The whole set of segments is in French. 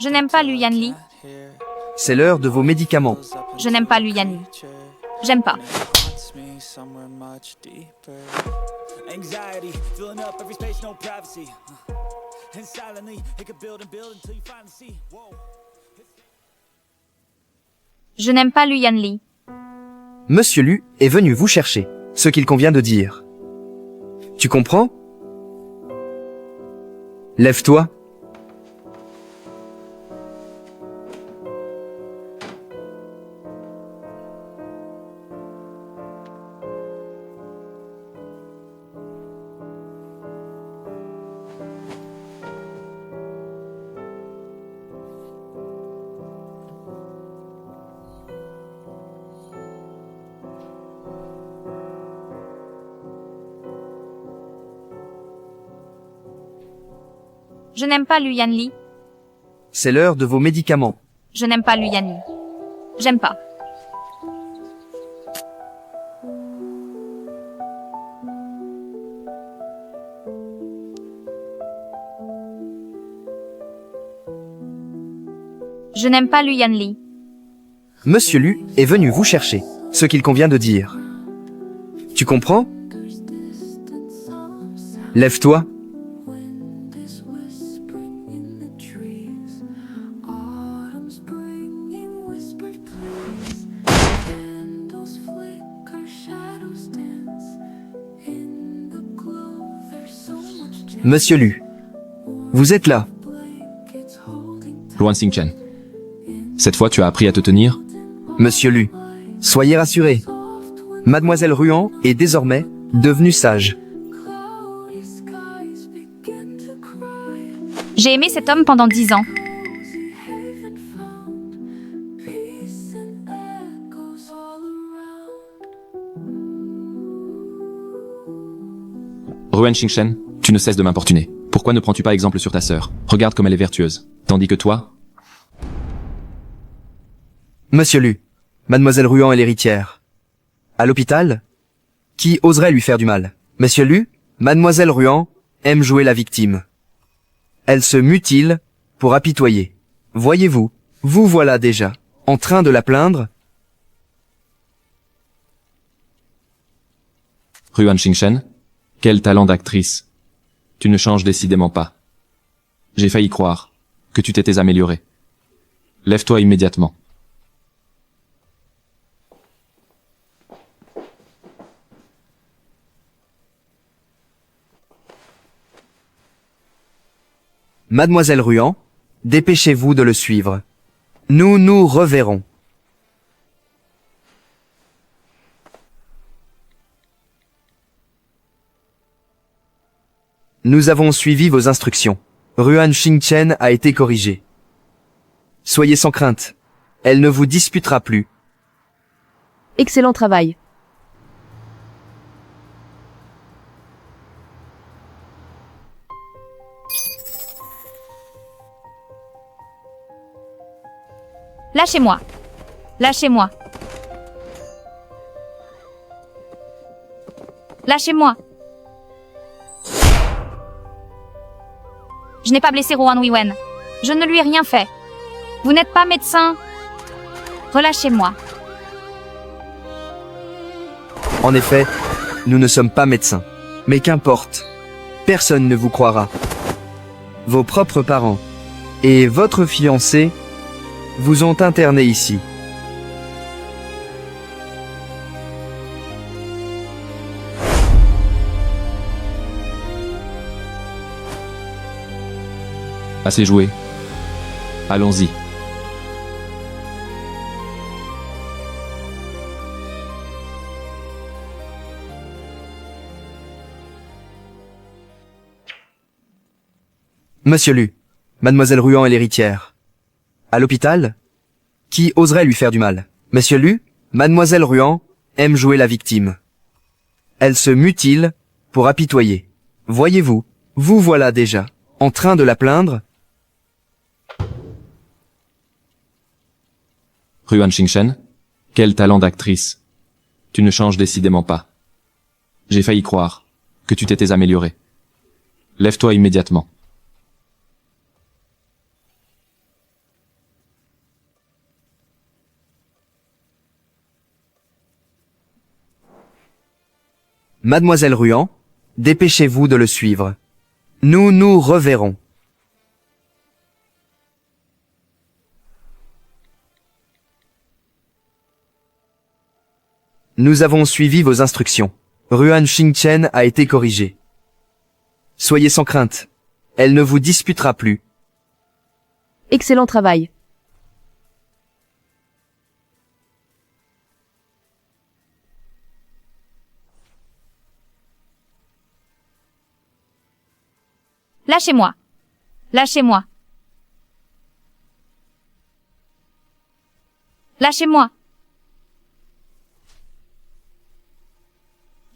Je n'aime pas Lu Yanli. C'est l'heure de vos médicaments. Je n'aime pas Lu Yanli. J'aime pas. Anxiety, filling up every space, no privacy. And silently, it could build and build until you finally see. Whoa. Je n'aime pas Lu Yanli. Monsieur Lu est venu vous chercher, ce qu'il convient de dire. Tu comprends? Lève-toi. Je n'aime pas Lu Yanli. C'est l'heure de vos médicaments. Je n'aime pas Lu Yanli. J'aime pas. Je n'aime pas Lu Yanli. Monsieur Lu est venu vous chercher, ce qu'il convient de dire. Tu comprends? Lève-toi. Monsieur Lu, vous êtes là. Luan Xingchen. Cette fois, tu as appris à te tenir? Monsieur Lu, soyez rassuré. Mademoiselle Ruan est désormais devenue sage. J'ai aimé cet homme pendant 10 ans. Ruan Xingchen, tu ne cesses de m'importuner. Pourquoi ne prends-tu pas exemple sur ta sœur? Regarde comme elle est vertueuse. Tandis que toi... Monsieur Lu, Mademoiselle Ruan est l'héritière. À l'hôpital? Qui oserait lui faire du mal? Monsieur Lu, Mademoiselle Ruan aime jouer la victime. Elle se mutile pour apitoyer. Voyez-vous, vous voilà déjà en train de la plaindre. Ruan Xingchen, quel talent d'actrice. Tu ne changes décidément pas. J'ai failli croire que tu t'étais améliorée. Lève-toi immédiatement. Mademoiselle Ruan, dépêchez-vous de le suivre. Nous nous reverrons. Nous avons suivi vos instructions. Ruan Xingchen a été corrigée. Soyez sans crainte. Elle ne vous disputera plus. Excellent travail. Lâchez-moi. Lâchez-moi. Lâchez-moi. Je n'ai pas blessé Rohan Weiwen. Je ne lui ai rien fait. Vous n'êtes pas médecin. Relâchez-moi. En effet, nous ne sommes pas médecins. Mais qu'importe. Personne ne vous croira. Vos propres parents et votre fiancé vous ont interné ici. Assez joué. Allons-y. Monsieur Lu, Mademoiselle Ruan est l'héritière. À l'hôpital? Qui oserait lui faire du mal? Monsieur Lu, Mademoiselle Ruan aime jouer la victime. Elle se mutile pour apitoyer. Voyez-vous, vous voilà déjà en train de la plaindre. Ruan Xingchen, quel talent d'actrice. Tu ne changes décidément pas. J'ai failli croire que tu t'étais améliorée. Lève-toi immédiatement. Mademoiselle Ruan, dépêchez-vous de le suivre. Nous nous reverrons. Nous avons suivi vos instructions. Ruan Xingchen a été corrigée. Soyez sans crainte. Elle ne vous disputera plus. Excellent travail. Lâchez-moi. Lâchez-moi. Lâchez-moi.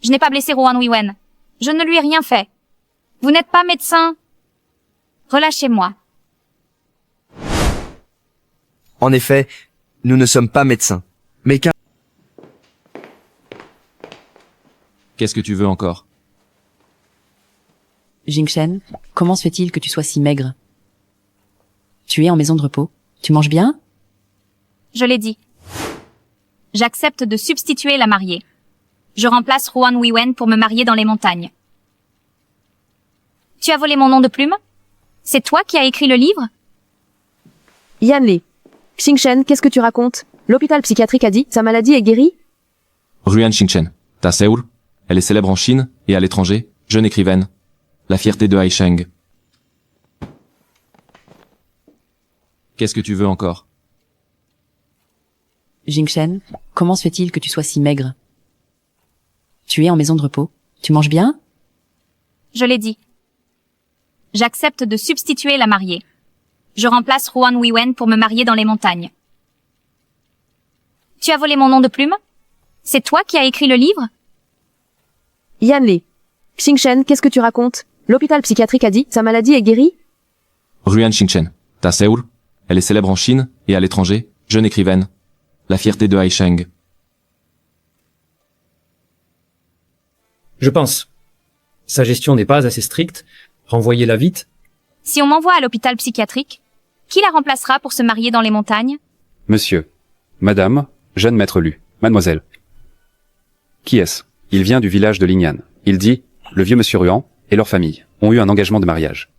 Je n'ai pas blessé Ruan Weiwen. Je ne lui ai rien fait. Vous n'êtes pas médecin. Relâchez-moi. En effet, nous ne sommes pas médecins. Mais qu'un... Qu'est-ce que tu veux encore? Jingchen, comment se fait-il que tu sois si maigre? Tu es en maison de repos. Tu manges bien? Je l'ai dit. J'accepte de substituer la mariée. Je remplace Ruan Weiwen pour me marier dans les montagnes. Tu as volé mon nom de plume? C'est toi qui as écrit le livre? Yan Li. Xingchen, qu'est-ce que tu racontes? L'hôpital psychiatrique a dit, sa maladie est guérie? Ruan Xingchen, ta Seoul, elle est célèbre en Chine et à l'étranger, jeune écrivaine. La fierté de Haisheng. Qu'est-ce que tu veux encore? Jingchen, comment se fait-il que tu sois si maigre? Tu es en maison de repos. Tu manges bien? Je l'ai dit. J'accepte de substituer la mariée. Je remplace Ruan Weiwen pour me marier dans les montagnes. Tu as volé mon nom de plume? C'est toi qui as écrit le livre? Yan Li. Xingchen, qu'est-ce que tu racontes? L'hôpital psychiatrique a dit, sa maladie est guérie? Ruan Xingchen, ta Seoul, elle est célèbre en Chine et à l'étranger, jeune écrivaine. La fierté de Haisheng. Je pense. Sa gestion n'est pas assez stricte. Renvoyez-la vite. Si on m'envoie à l'hôpital psychiatrique, qui la remplacera pour se marier dans les montagnes? Monsieur, Madame, jeune maître Lu, Mademoiselle. Qui est-ce? Il vient du village de Lingnan. Il dit, le vieux monsieur Ruan et leur famille ont eu un engagement de mariage.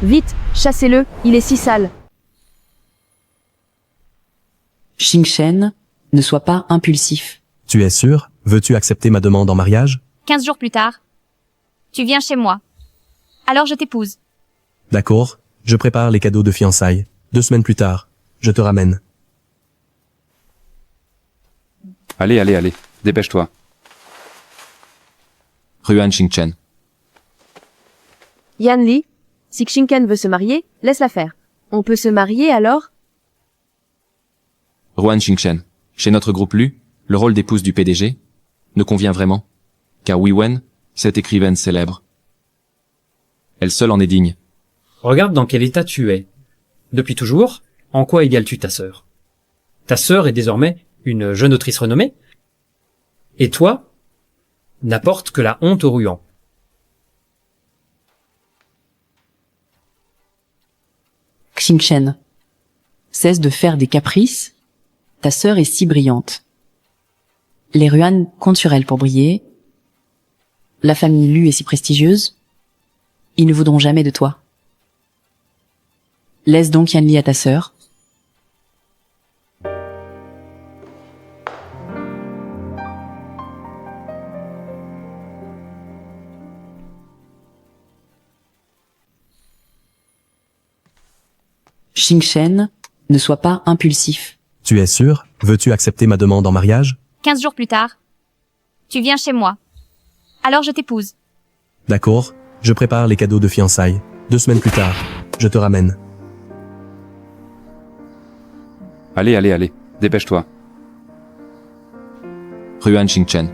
Vite, chassez-le, il est si sale. Xingchen, ne sois pas impulsif. Tu es sûr? Veux-tu accepter ma demande en mariage? 15 jours plus tard. Tu viens chez moi. Alors je t'épouse. D'accord, je prépare les cadeaux de fiançailles. 2 semaines plus tard, je te ramène. Allez, allez, allez, dépêche-toi. Ruan Xingchen. Yan Li. Si Xingchen veut se marier, laisse-la faire. On peut se marier alors? Ruan Xingchen. Chez notre groupe Lu, le rôle d'épouse du PDG ne convient vraiment, car Weiwen, cette écrivaine célèbre. Elle seule en est digne. Regarde dans quel état tu es. Depuis toujours, en quoi égales-tu ta sœur? Ta sœur est désormais une jeune autrice renommée, et toi, n'apporte que la honte aux Ruan. Xingchen, cesse de faire des caprices. Ta sœur est si brillante. Les Ruan comptent sur elle pour briller. La famille Lu est si prestigieuse. Ils ne voudront jamais de toi. Laisse donc Yan Li à ta sœur. Xingchen, ne sois pas impulsif. Tu es sûr? Veux-tu accepter ma demande en mariage? 15 jours plus tard. Tu viens chez moi. Alors je t'épouse. D'accord, je prépare les cadeaux de fiançailles. 2 semaines plus tard, je te ramène. Allez, allez, allez, dépêche-toi. Ruan Xingchen.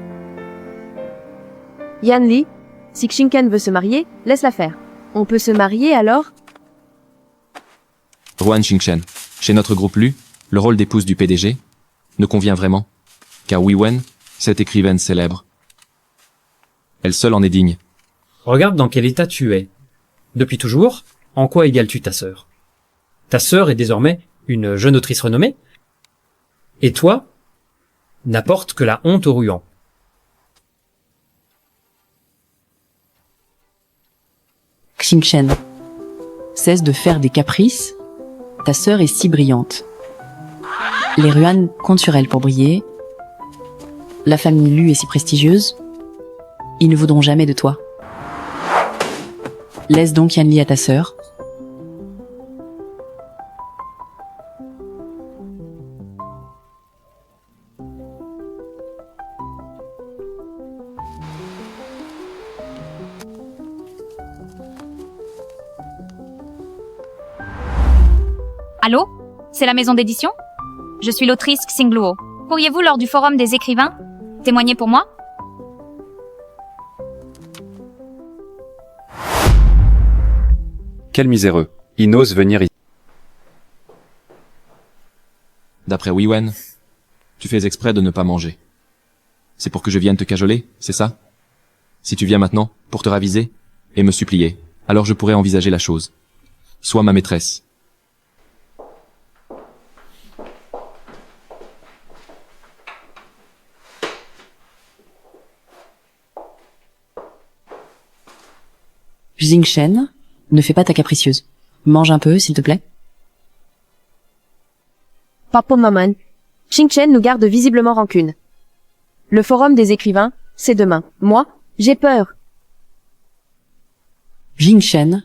Yan Li. Si Xingchen veut se marier, laisse-la faire. On peut se marier alors? Ruan Xingchen. Chez notre groupe Lu, le rôle d'épouse du PDG ne convient vraiment, car Weiwen, cette écrivaine célèbre. Elle seule en est digne. Regarde dans quel état tu es. Depuis toujours, en quoi égales-tu ta sœur? Ta sœur est désormais une jeune autrice renommée, et toi n'apporte que la honte aux ruans. Xingchen. Cesse de faire des caprices. Ta sœur est si brillante. Les Ruan comptent sur elle pour briller. La famille Lu est si prestigieuse. Ils ne voudront jamais de toi. Laisse donc Yanli à ta sœur. Allô? C'est la maison d'édition? Je suis l'autrice Xingluo. Pourriez-vous, lors du forum des écrivains, témoigner pour moi? Quel miséreux. Il n'ose venir ici. D'après Wiwen, tu fais exprès de ne pas manger. C'est pour que je vienne te cajoler, c'est ça? Si tu viens maintenant, pour te raviser, et me supplier, alors je pourrais envisager la chose. Sois ma maîtresse. Xingchen, ne fais pas ta capricieuse. Mange un peu, s'il te plaît. Papa maman. Xingchen nous garde visiblement rancune. Le forum des écrivains, c'est demain. Moi, j'ai peur. Xingchen,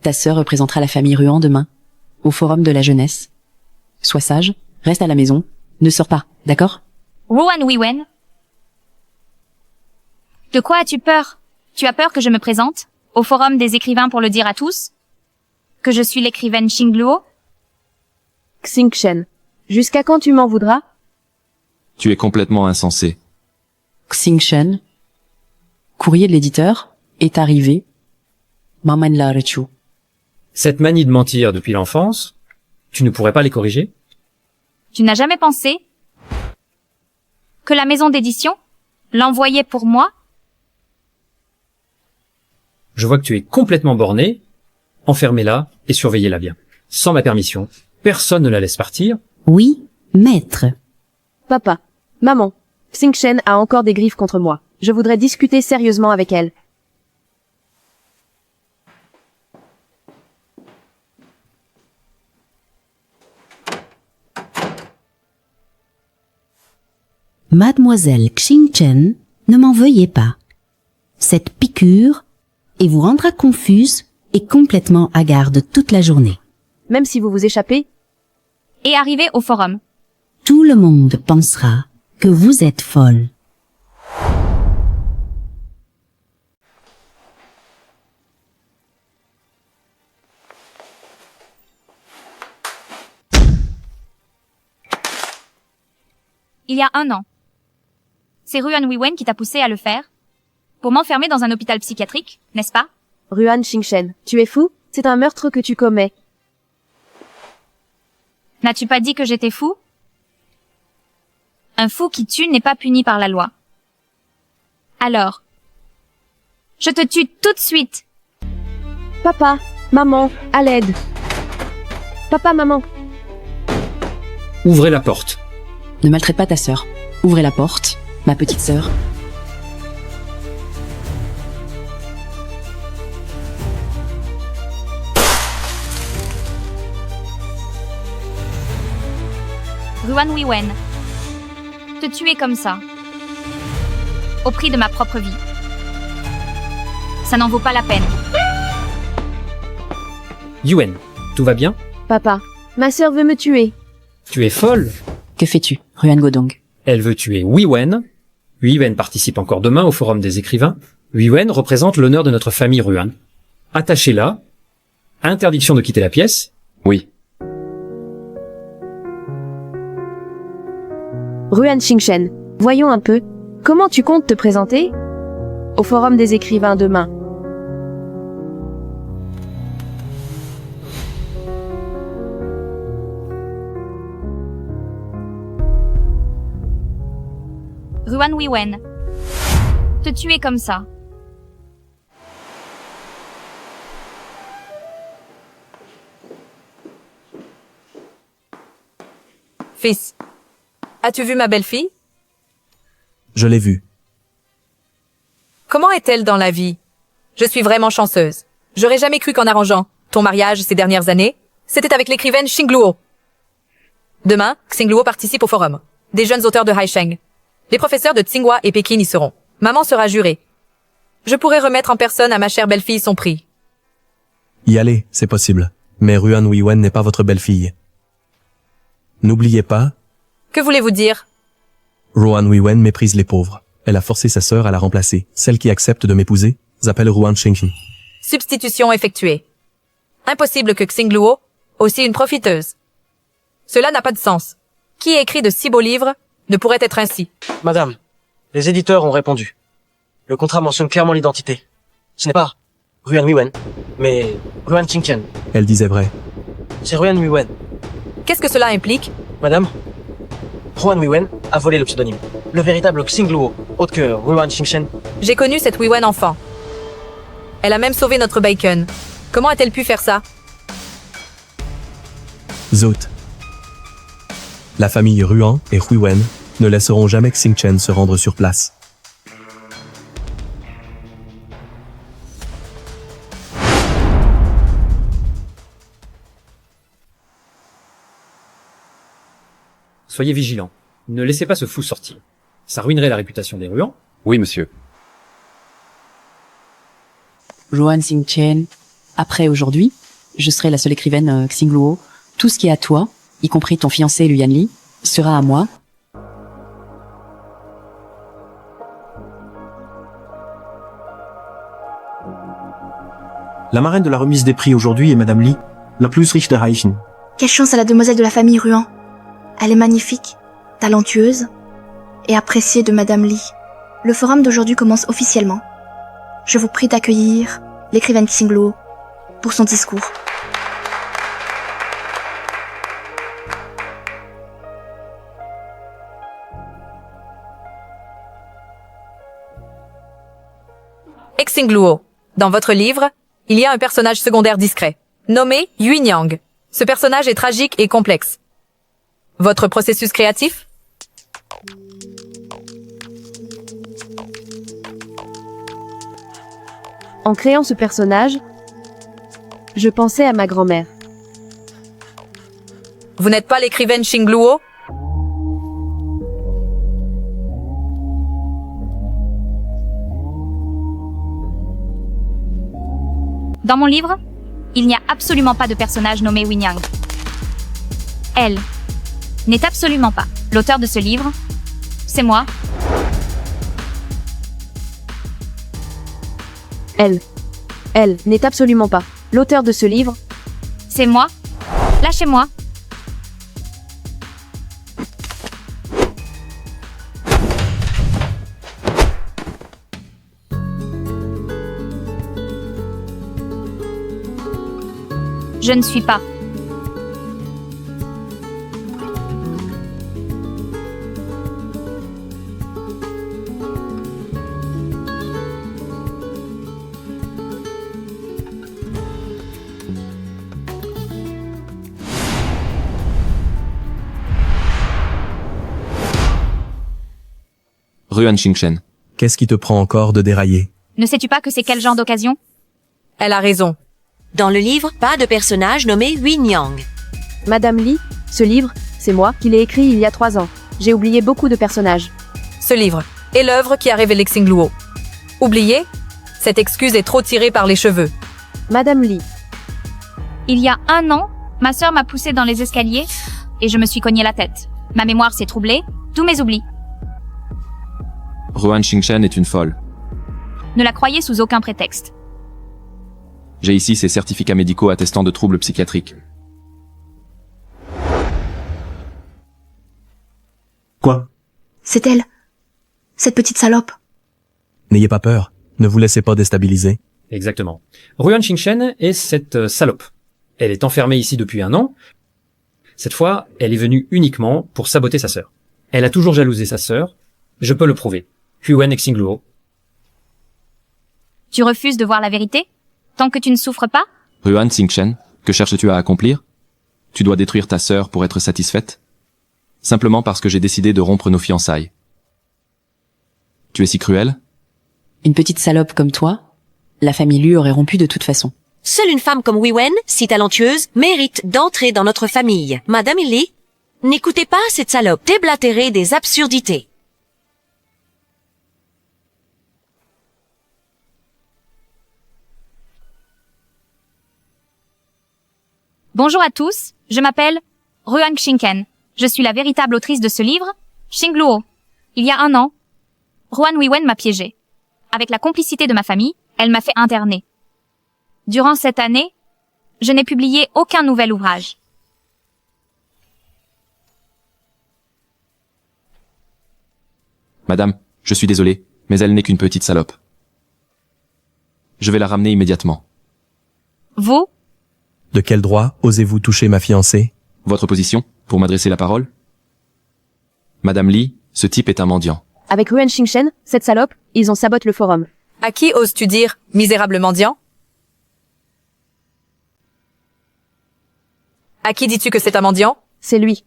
ta sœur représentera la famille Ruan demain, au forum de la jeunesse. Sois sage, reste à la maison, ne sors pas, d'accord? Ruan Wiwen? De quoi as-tu peur? Tu as peur que je me présente au forum des écrivains pour le dire à tous? Que je suis l'écrivaine Xingluo? Xingchen. Jusqu'à quand tu m'en voudras? Tu es complètement insensé. Xingchen, courrier de l'éditeur, est arrivé. Maman la rechu. Cette manie de mentir depuis l'enfance, tu ne pourrais pas les corriger? Tu n'as jamais pensé que la maison d'édition l'envoyait pour moi? Je vois que tu es complètement borné. Enfermez-la et surveillez-la bien. Sans ma permission, personne ne la laisse partir. Oui, maître. Papa. Maman. Xingchen a encore des griffes contre moi. Je voudrais discuter sérieusement avec elle. Mademoiselle Xingchen, ne m'en veuillez pas. Cette piqûre et vous rendra confuse et complètement hagarde toute la journée. Même si vous vous échappez, Et arrivé au forum. Tout le monde pensera que vous êtes folle. Il y a 1 an. C'est Ruan Wiwen qui t'a poussé à le faire? Pour m'enfermer dans un hôpital psychiatrique, n'est-ce pas? Ruan Xingchen, tu es fou? C'est un meurtre que tu commets. N'as-tu pas dit que j'étais fou? Un fou qui tue n'est pas puni par la loi. Alors, je te tue tout de suite. Papa, maman, à l'aide. Papa, maman. Ouvrez la porte. Ne maltraite pas ta sœur. Ouvrez la porte, ma petite sœur. Ruan Wiwen. Te tuer comme ça. Au prix de ma propre vie. Ça n'en vaut pas la peine. Yuen, tout va bien? Papa, ma sœur veut me tuer. Tu es folle? Que fais-tu, Ruan Godong? Elle veut tuer Wiwen. Wiwen participe encore demain au forum des écrivains. Wiwen représente l'honneur de notre famille Ruan. Attachez-la. Interdiction de quitter la pièce. Oui. Ruan Xingchen, voyons un peu. Comment tu comptes te présenter? Au forum des écrivains demain. Ruan Wiwen. Te tuer comme ça. Fils, as-tu vu ma belle-fille? Je l'ai vu. Comment est-elle dans la vie? Je suis vraiment chanceuse. J'aurais jamais cru qu'en arrangeant ton mariage ces dernières années, c'était avec l'écrivaine Xingluo. Demain, Xingluo participe au forum des jeunes auteurs de Haisheng. Les professeurs de Tsinghua et Pékin y seront. Maman sera jurée. Je pourrais remettre en personne à ma chère belle-fille son prix. Y aller, c'est possible. Mais Ruan Weiwen n'est pas votre belle-fille. N'oubliez pas, Que voulez-vous dire? Ruan Weiwen méprise les pauvres. Elle a forcé sa sœur à la remplacer. Celle qui accepte de m'épouser s'appelle Ruan Xingqi. Substitution effectuée. Impossible que Xingluo, aussi une profiteuse. Cela n'a pas de sens. Qui écrit de si beaux livres ne pourrait être ainsi? Madame, les éditeurs ont répondu. Le contrat mentionne clairement l'identité. Ce n'est pas Ruan Weiwen, mais Ruan Xingchen. Elle disait vrai. C'est Ruan Weiwen. Qu'est-ce que cela implique? Madame, Ruan Weiwen a volé le pseudonyme. Le véritable Xingluo, autre que Ruan Xingchen. J'ai connu cette Weiwen enfant. Elle a même sauvé notre bacon. Comment a-t-elle pu faire ça? Zut. La famille Ruan et Huiwen ne laisseront jamais Xingchen se rendre sur place. Soyez vigilants. Ne laissez pas ce fou sortir. Ça ruinerait la réputation des Ruan. Oui, monsieur. Ruan Xingchen, après aujourd'hui, je serai la seule écrivaine Xingluo. Tout ce qui est à toi, y compris ton fiancé Luyan Li, sera à moi. La marraine de la remise des prix aujourd'hui est Madame Li, la plus riche de Haïjin. Quelle chance à la demoiselle de la famille Ruan. Elle est magnifique, talentueuse et appréciée de Madame Li. Le forum d'aujourd'hui commence officiellement. Je vous prie d'accueillir l'écrivaine Xingluo pour son discours. Xingluo. Dans votre livre, il y a un personnage secondaire discret, nommé Yuan Yang. Ce personnage est tragique et complexe. Votre processus créatif? En créant ce personnage, je pensais à ma grand-mère. Vous n'êtes pas l'écrivaine Xingluo? Dans mon livre, il n'y a absolument pas de personnage nommé Winyang. Elle n'est absolument pas l'auteur de ce livre. C'est moi. Elle n'est absolument pas l'auteur de ce livre. C'est moi. Lâchez-moi. Je ne suis pas. Ruan Xingchen. Qu'est-ce qui te prend encore de dérailler? Ne sais-tu pas que c'est quel genre d'occasion? Elle a raison. Dans le livre, pas de personnage nommé Winyang. Madame Li, ce livre, c'est moi qui l'ai écrit il y a 3 ans. J'ai oublié beaucoup de personnages. Ce livre est l'œuvre qui a révélé Xingluo. Oubliez? Cette excuse est trop tirée par les cheveux. Madame Li. Il y a 1 an, ma sœur m'a poussée dans les escaliers et je me suis cogné la tête. Ma mémoire s'est troublée, tous mes oublis. Ruan Xingchen est une folle. Ne la croyez sous aucun prétexte. J'ai ici ses certificats médicaux attestant de troubles psychiatriques. Quoi? C'est elle. Cette petite salope. N'ayez pas peur. Ne vous laissez pas déstabiliser. Exactement. Ruan Xingchen est cette salope. Elle est enfermée ici depuis 1 an. Cette fois, elle est venue uniquement pour saboter sa sœur. Elle a toujours jalousé sa sœur. Je peux le prouver. Huwen et Xingluo. Tu refuses de voir la vérité? Tant que tu ne souffres pas? Ruan Xingchen, que cherches-tu à accomplir? Tu dois détruire ta sœur pour être satisfaite? Simplement parce que j'ai décidé de rompre nos fiançailles. Tu es si cruel? Une petite salope comme toi, la famille Lu aurait rompu de toute façon. Seule une femme comme Wei Wen, si talentueuse, mérite d'entrer dans notre famille. Madame Li, n'écoutez pas cette salope déblatérer des absurdités. Bonjour à tous, je m'appelle Ruan Xingchen. Je suis la véritable autrice de ce livre, Xingluo. Il y a 1 an, Ruan Weiwen m'a piégée. Avec la complicité de ma famille, elle m'a fait interner. Durant cette année, je n'ai publié aucun nouvel ouvrage. Madame, je suis désolé, mais elle n'est qu'une petite salope. Je vais la ramener immédiatement. Vous? De quel droit osez-vous toucher ma fiancée? Votre position, pour m'adresser la parole? Madame Li, ce type est un mendiant. Avec Ruan Xingchen, cette salope, ils ont saboté le forum. À qui oses-tu dire misérable mendiant? À qui dis-tu que c'est un mendiant? C'est lui.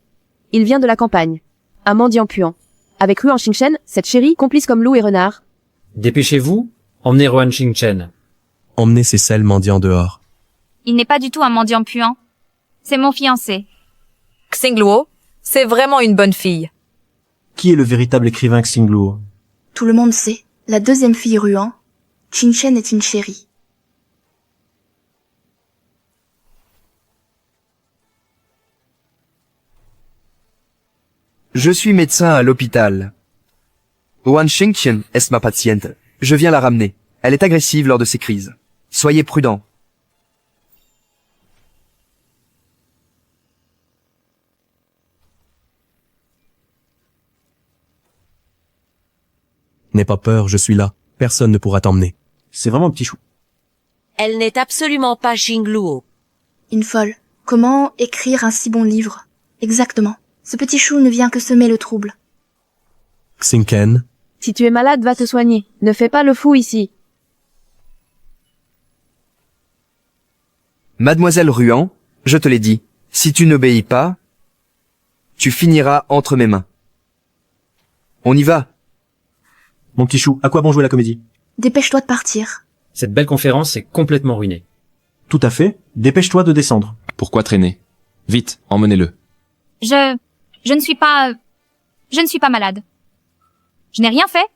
Il vient de la campagne. Un mendiant puant. Avec Ruan Xingchen, cette chérie, complice comme loup et renard. Dépêchez-vous, emmenez Ruan Xingchen. Emmenez ces sels mendiants dehors. Il n'est pas du tout un mendiant puant. C'est mon fiancé. Xingluo, c'est vraiment une bonne fille. Qui est le véritable écrivain Xingluo? Tout le monde sait, la deuxième fille Ruan, Xingchen est une chérie. Je suis médecin à l'hôpital. Ruan Xingchen est ma patiente. Je viens la ramener. Elle est agressive lors de ses crises. Soyez prudent. N'aie pas peur, je suis là. Personne ne pourra t'emmener. C'est vraiment un petit chou. Elle n'est absolument pas Xingluo. Une folle. Comment écrire un si bon livre? Exactement. Ce petit chou ne vient que semer le trouble. Xingchen, Si tu es malade, va te soigner. Ne fais pas le fou ici. Mademoiselle Ruan, je te l'ai dit, si tu n'obéis pas, tu finiras entre mes mains. On y va. Mon petit chou, à quoi bon jouer la comédie? Dépêche-toi de partir. Cette belle conférence est complètement ruinée. Tout à fait. Dépêche-toi de descendre. Pourquoi traîner? Vite, emmenez-le. Je ne suis pas malade. Je n'ai rien fait.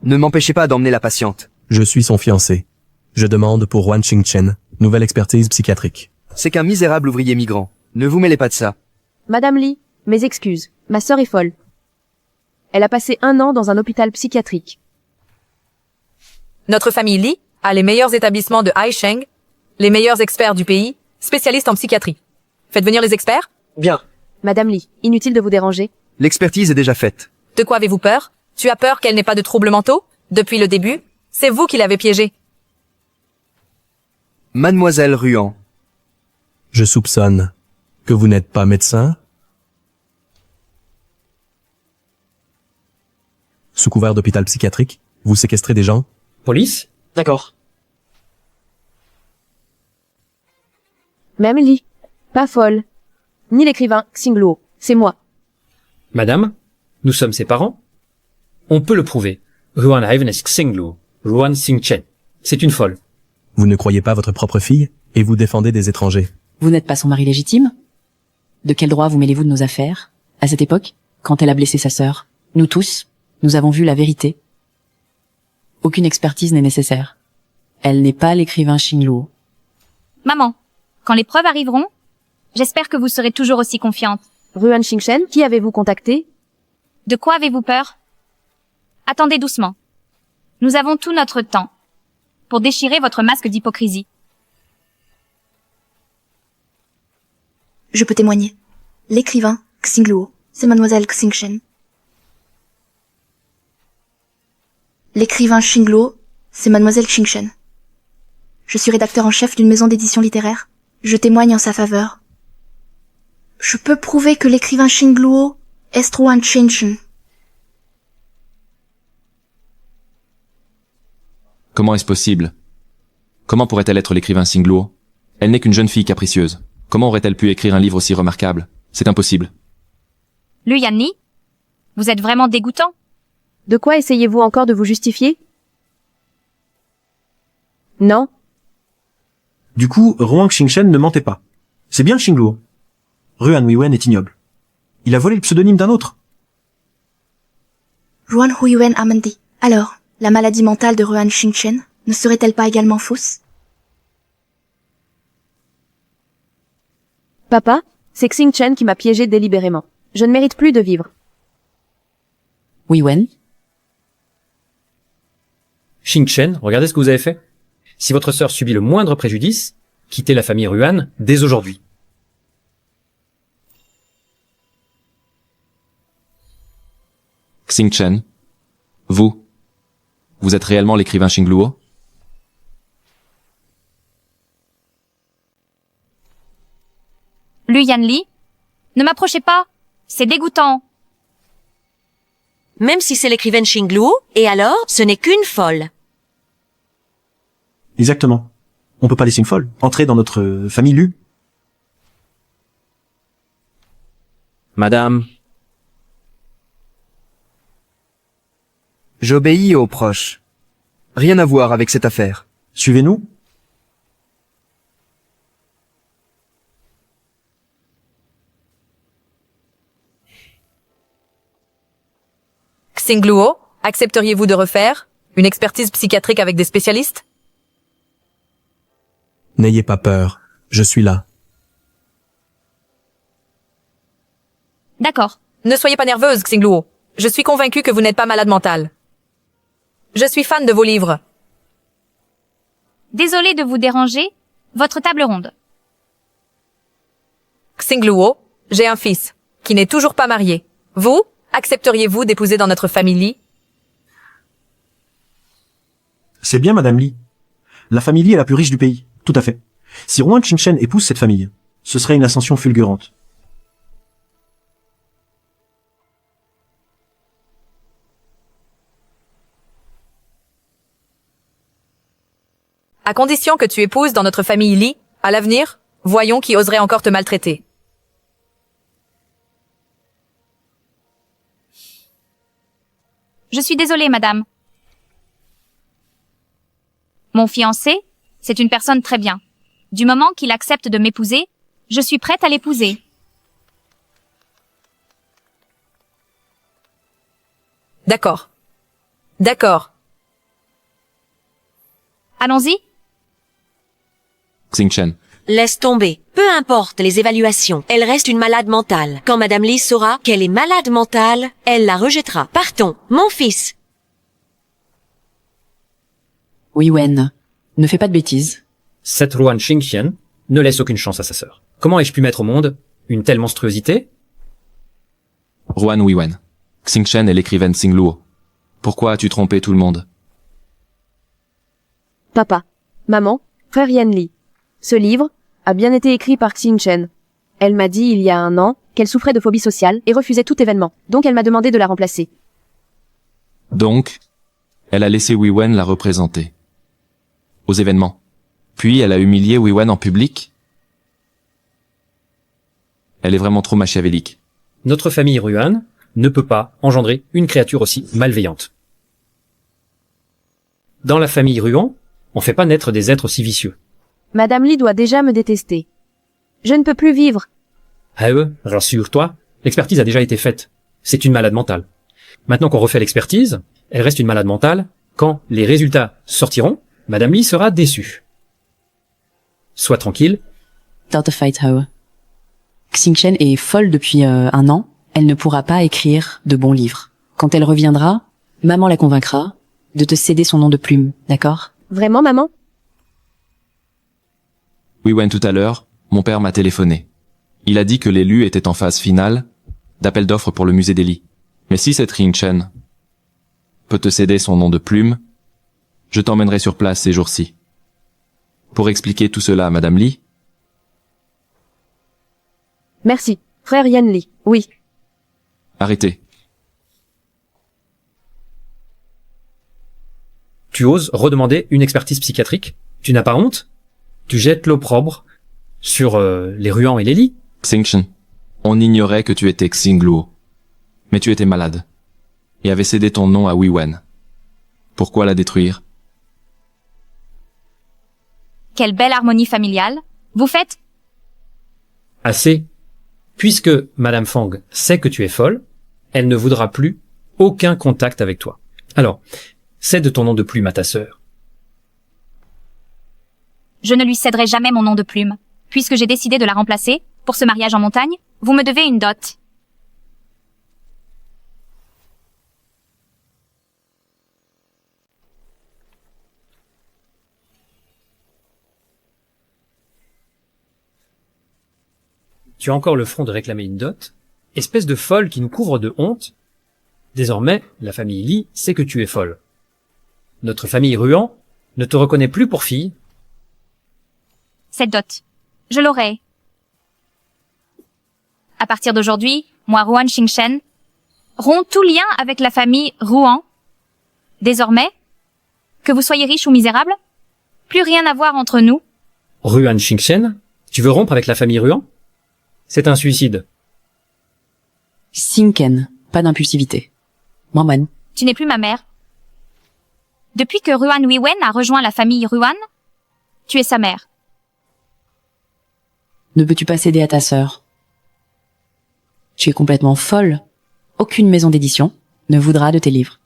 Ne m'empêchez pas d'emmener la patiente. je suis son fiancé. Je demande pour Ruan Xingchen, nouvelle expertise psychiatrique. C'est qu'un misérable ouvrier migrant. Ne vous mêlez pas de ça. Madame Li, mes excuses. Ma sœur est folle. Elle a passé 1 an dans un hôpital psychiatrique. Notre famille Li a les meilleurs établissements de Haisheng, les meilleurs experts du pays, spécialistes en psychiatrie. Faites venir les experts? Bien. Madame Li, inutile de vous déranger. L'expertise est déjà faite. De quoi avez-vous peur? Tu as peur qu'elle n'ait pas de troubles mentaux? Depuis le début, c'est vous qui l'avez piégée. Mademoiselle Ruan, Je soupçonne que vous n'êtes pas médecin. Sous couvert d'hôpital psychiatrique, vous séquestrez des gens. Police? D'accord. Même Li, pas folle. Ni l'écrivain Xingluo, c'est moi. Madame, nous sommes ses parents. On peut le prouver. Ruan Haven est Xingluo. Ruan Xingchen. C'est une folle. Vous ne croyez pas votre propre fille et vous défendez des étrangers. Vous n'êtes pas son mari légitime? De quel droit vous mêlez-vous de nos affaires? À cette époque, quand elle a blessé sa sœur, nous tous, nous avons vu la vérité. Aucune expertise n'est nécessaire. Elle n'est pas l'écrivain Xingluo. Maman, quand les preuves arriveront, j'espère que vous serez toujours aussi confiante. Ruan Xingchen, qui avez-vous contacté? De quoi avez-vous peur? Attendez doucement. Nous avons tout notre temps pour déchirer votre masque d'hypocrisie. Je peux témoigner. L'écrivain, Xingluo, c'est mademoiselle Xingchen. L'écrivain Xingluo, c'est mademoiselle Xingchen. Je suis rédacteur en chef d'une maison d'édition littéraire. Je témoigne en sa faveur. Je peux prouver que l'écrivain Xingluo est Ruan Xingchen. Comment est-ce possible? Comment pourrait-elle être l'écrivain Xingluo? Elle n'est qu'une jeune fille capricieuse. Comment aurait-elle pu écrire un livre aussi remarquable? C'est impossible. Lu Yanli, vous êtes vraiment dégoûtant. De quoi essayez-vous encore de vous justifier? Non. Du coup, Ruang Xingchen ne mentait pas. C'est bien Xingluo. Ruan Huiwen est ignoble. Il a volé le pseudonyme d'un autre. Ruan Huiwen a menti. Alors, la maladie mentale de Ruan Xingchen ne serait-elle pas également fausse? Papa, c'est Xingchen qui m'a piégé délibérément. Je ne mérite plus de vivre. Huiwen, Xingchen, regardez ce que vous avez fait. Si votre sœur subit le moindre préjudice, quittez la famille Ruan dès aujourd'hui. Xingchen, vous êtes réellement l'écrivain Xingluo? Lu Yanli, ne m'approchez pas. C'est dégoûtant. Même si c'est l'écrivaine Xingluo, et alors, ce n'est qu'une folle. Exactement. On peut pas laisser une folle entrer dans notre famille Lu. Madame. J'obéis aux proches. Rien à voir avec cette affaire. Suivez-nous. Xingluo, accepteriez-vous de refaire une expertise psychiatrique avec des spécialistes? N'ayez pas peur, je suis là. D'accord. Ne soyez pas nerveuse, Xingluo. Je suis convaincue que vous n'êtes pas malade mentale. Je suis fan de vos livres. Désolé de vous déranger. Votre table ronde. Xingluo, j'ai un fils, qui n'est toujours pas marié. Vous, accepteriez-vous d'épouser dans notre famille Li? C'est bien, Madame Li. La famille Li est la plus riche du pays. Tout à fait. Si Ruan Xingchen épouse cette famille, ce serait une ascension fulgurante. À condition que tu épouses dans notre famille Li, à l'avenir, voyons qui oserait encore te maltraiter. Je suis désolée, madame. Mon fiancé, c'est une personne très bien. Du moment qu'il accepte de m'épouser, je suis prête à l'épouser. D'accord. D'accord. Allons-y. Xingchen, Laisse tomber. Peu importe les évaluations, elle reste une malade mentale. Quand Madame Li saura qu'elle est malade mentale, elle la rejettera. Partons, mon fils. Huiwen, ne fais pas de bêtises. Cette Ruan Xingchen ne laisse aucune chance à sa sœur. Comment ai-je pu mettre au monde une telle monstruosité? Ruan Huiwen. Xingchen est l'écrivaine Xingluo. Pourquoi as-tu trompé tout le monde? Papa, maman, frère Yanli. Ce livre a bien été écrit par Xingchen. Elle m'a dit il y a 1 an qu'elle souffrait de phobie sociale et refusait tout événement. Donc elle m'a demandé de la remplacer. Donc, elle a laissé Huiwen la représenter. Aux événements. Puis elle a humilié Huiwen en public. Elle est vraiment trop machiavélique. Notre famille Ruan ne peut pas engendrer une créature aussi malveillante. Dans la famille Ruan, on fait pas naître des êtres aussi vicieux. Madame Li doit déjà me détester. Je ne peux plus vivre. Rassure-toi, l'expertise a déjà été faite. C'est une malade mentale. Maintenant qu'on refait l'expertise, elle reste une malade mentale. Quand les résultats sortiront, Madame Li sera déçue. Sois tranquille. Don't fight her. Xingchen est folle depuis 1 an. Elle ne pourra pas écrire de bons livres. Quand elle reviendra, maman la convaincra de te céder son nom de plume, d'accord? Vraiment, maman? Huiwen, tout à l'heure, mon père m'a téléphoné. Il a dit que les Lu étaient en phase finale d'appel d'offres pour le musée des Li. Mais si cette Xingchen peut te céder son nom de plume, je t'emmènerai sur place ces jours-ci. Pour expliquer tout cela à Madame Li. Merci. Frère Yan Li, oui. Arrêtez. Tu oses redemander une expertise psychiatrique? Tu n'as pas honte? Tu jettes l'opprobre sur les Ruan et les Li? Xingchen, on ignorait que tu étais Xingluo. Mais tu étais malade. Et avais cédé ton nom à Wei Wen. Pourquoi la détruire? Quelle belle harmonie familiale. Vous faites? Assez. Puisque Madame Fang sait que tu es folle, elle ne voudra plus aucun contact avec toi. Alors, cède ton nom de plume à ta sœur. Je ne lui céderai jamais mon nom de plume. Puisque j'ai décidé de la remplacer, pour ce mariage en montagne, vous me devez une dot. Tu as encore le front de réclamer une dot? Espèce de folle qui nous couvre de honte. Désormais, la famille Li sait que tu es folle. Notre famille Ruan ne te reconnaît plus pour fille. Cette dot, je l'aurai. À partir d'aujourd'hui, moi, Ruan Xingchen, rompt tout lien avec la famille Ruan. Désormais, que vous soyez riche ou misérable, plus rien à voir entre nous. Ruan Xingchen, tu veux rompre avec la famille Ruan? C'est un suicide. Xingchen, pas d'impulsivité. Maman. Tu n'es plus ma mère. Depuis que Ruan Wei Wen a rejoint la famille Ruan, tu es sa mère. Ne peux-tu pas céder à ta sœur? Tu es complètement folle. Aucune maison d'édition ne voudra de tes livres.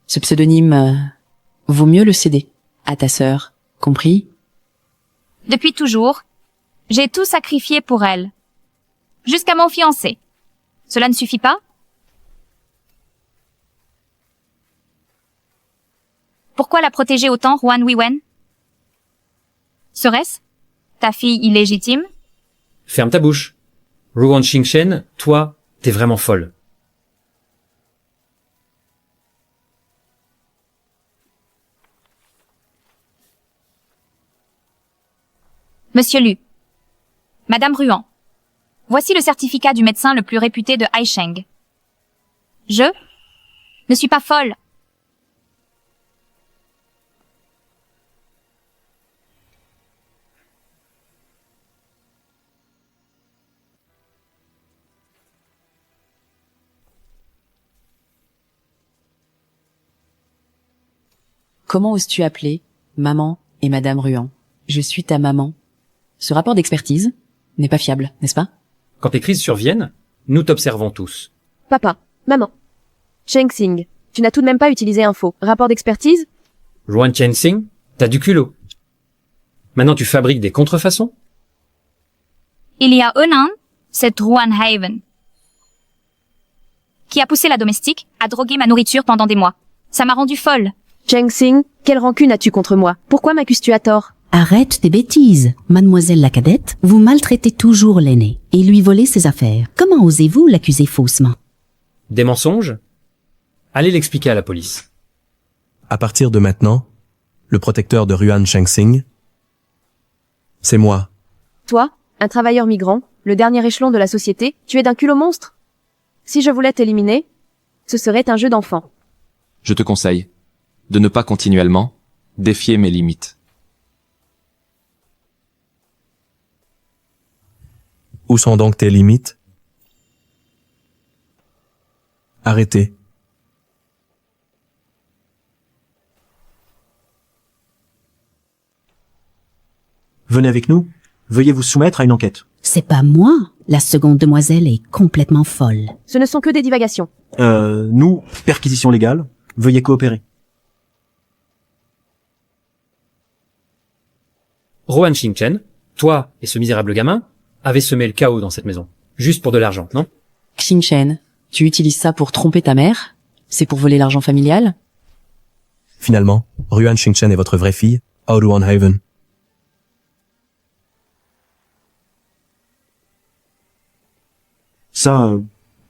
Ce pseudonyme, vaut mieux le céder à ta sœur, compris? Depuis toujours, j'ai tout sacrifié pour elle. Jusqu'à mon fiancé. Cela ne suffit pas? Pourquoi la protéger autant, Ruan Wei Wen? Serait-ce ta fille illégitime? Ferme ta bouche. Ruan Xingchen, toi, t'es vraiment folle. Monsieur Lu. Madame Ruan. Voici le certificat du médecin le plus réputé de Haisheng. Je ne suis pas folle. Comment oses-tu appeler maman et Madame Ruan? Je suis ta maman. Ce rapport d'expertise n'est pas fiable, n'est-ce pas? Quand les crises surviennent, nous t'observons tous. Papa, maman. Cheng Xing, tu n'as tout de même pas utilisé un faux rapport d'expertise? Ruan Chensing, t'as du culot. Maintenant tu fabriques des contrefaçons? Il y a un an, c'est Ruan Haven qui a poussé la domestique à droguer ma nourriture pendant des mois. Ça m'a rendue folle. Cheng Xing, quelle rancune as-tu contre moi? Pourquoi m'accuses-tu à tort? Arrête tes bêtises. Mademoiselle la cadette, vous maltraitez toujours l'aîné et lui volez ses affaires. Comment osez-vous l'accuser faussement? Des mensonges? Allez l'expliquer à la police. À partir de maintenant, le protecteur de Ruan Shengxing, c'est moi. Toi, un travailleur migrant, le dernier échelon de la société, tu es d'un culot monstre. Si je voulais t'éliminer, ce serait un jeu d'enfant. Je te conseille de ne pas continuellement défier mes limites. Où sont donc tes limites? Arrêtez. Venez avec nous. Veuillez vous soumettre à une enquête. C'est pas moi. La seconde demoiselle est complètement folle. Ce ne sont que des divagations. Nous, perquisition légale. Veuillez coopérer. Ruan Xingchen, toi et ce misérable gamin avez semé le chaos dans cette maison. Juste pour de l'argent, non? Xingchen, tu utilises ça pour tromper ta mère? C'est pour voler l'argent familial? Finalement, Ruan Xingchen est votre vraie fille, Ruan Haven. Ça,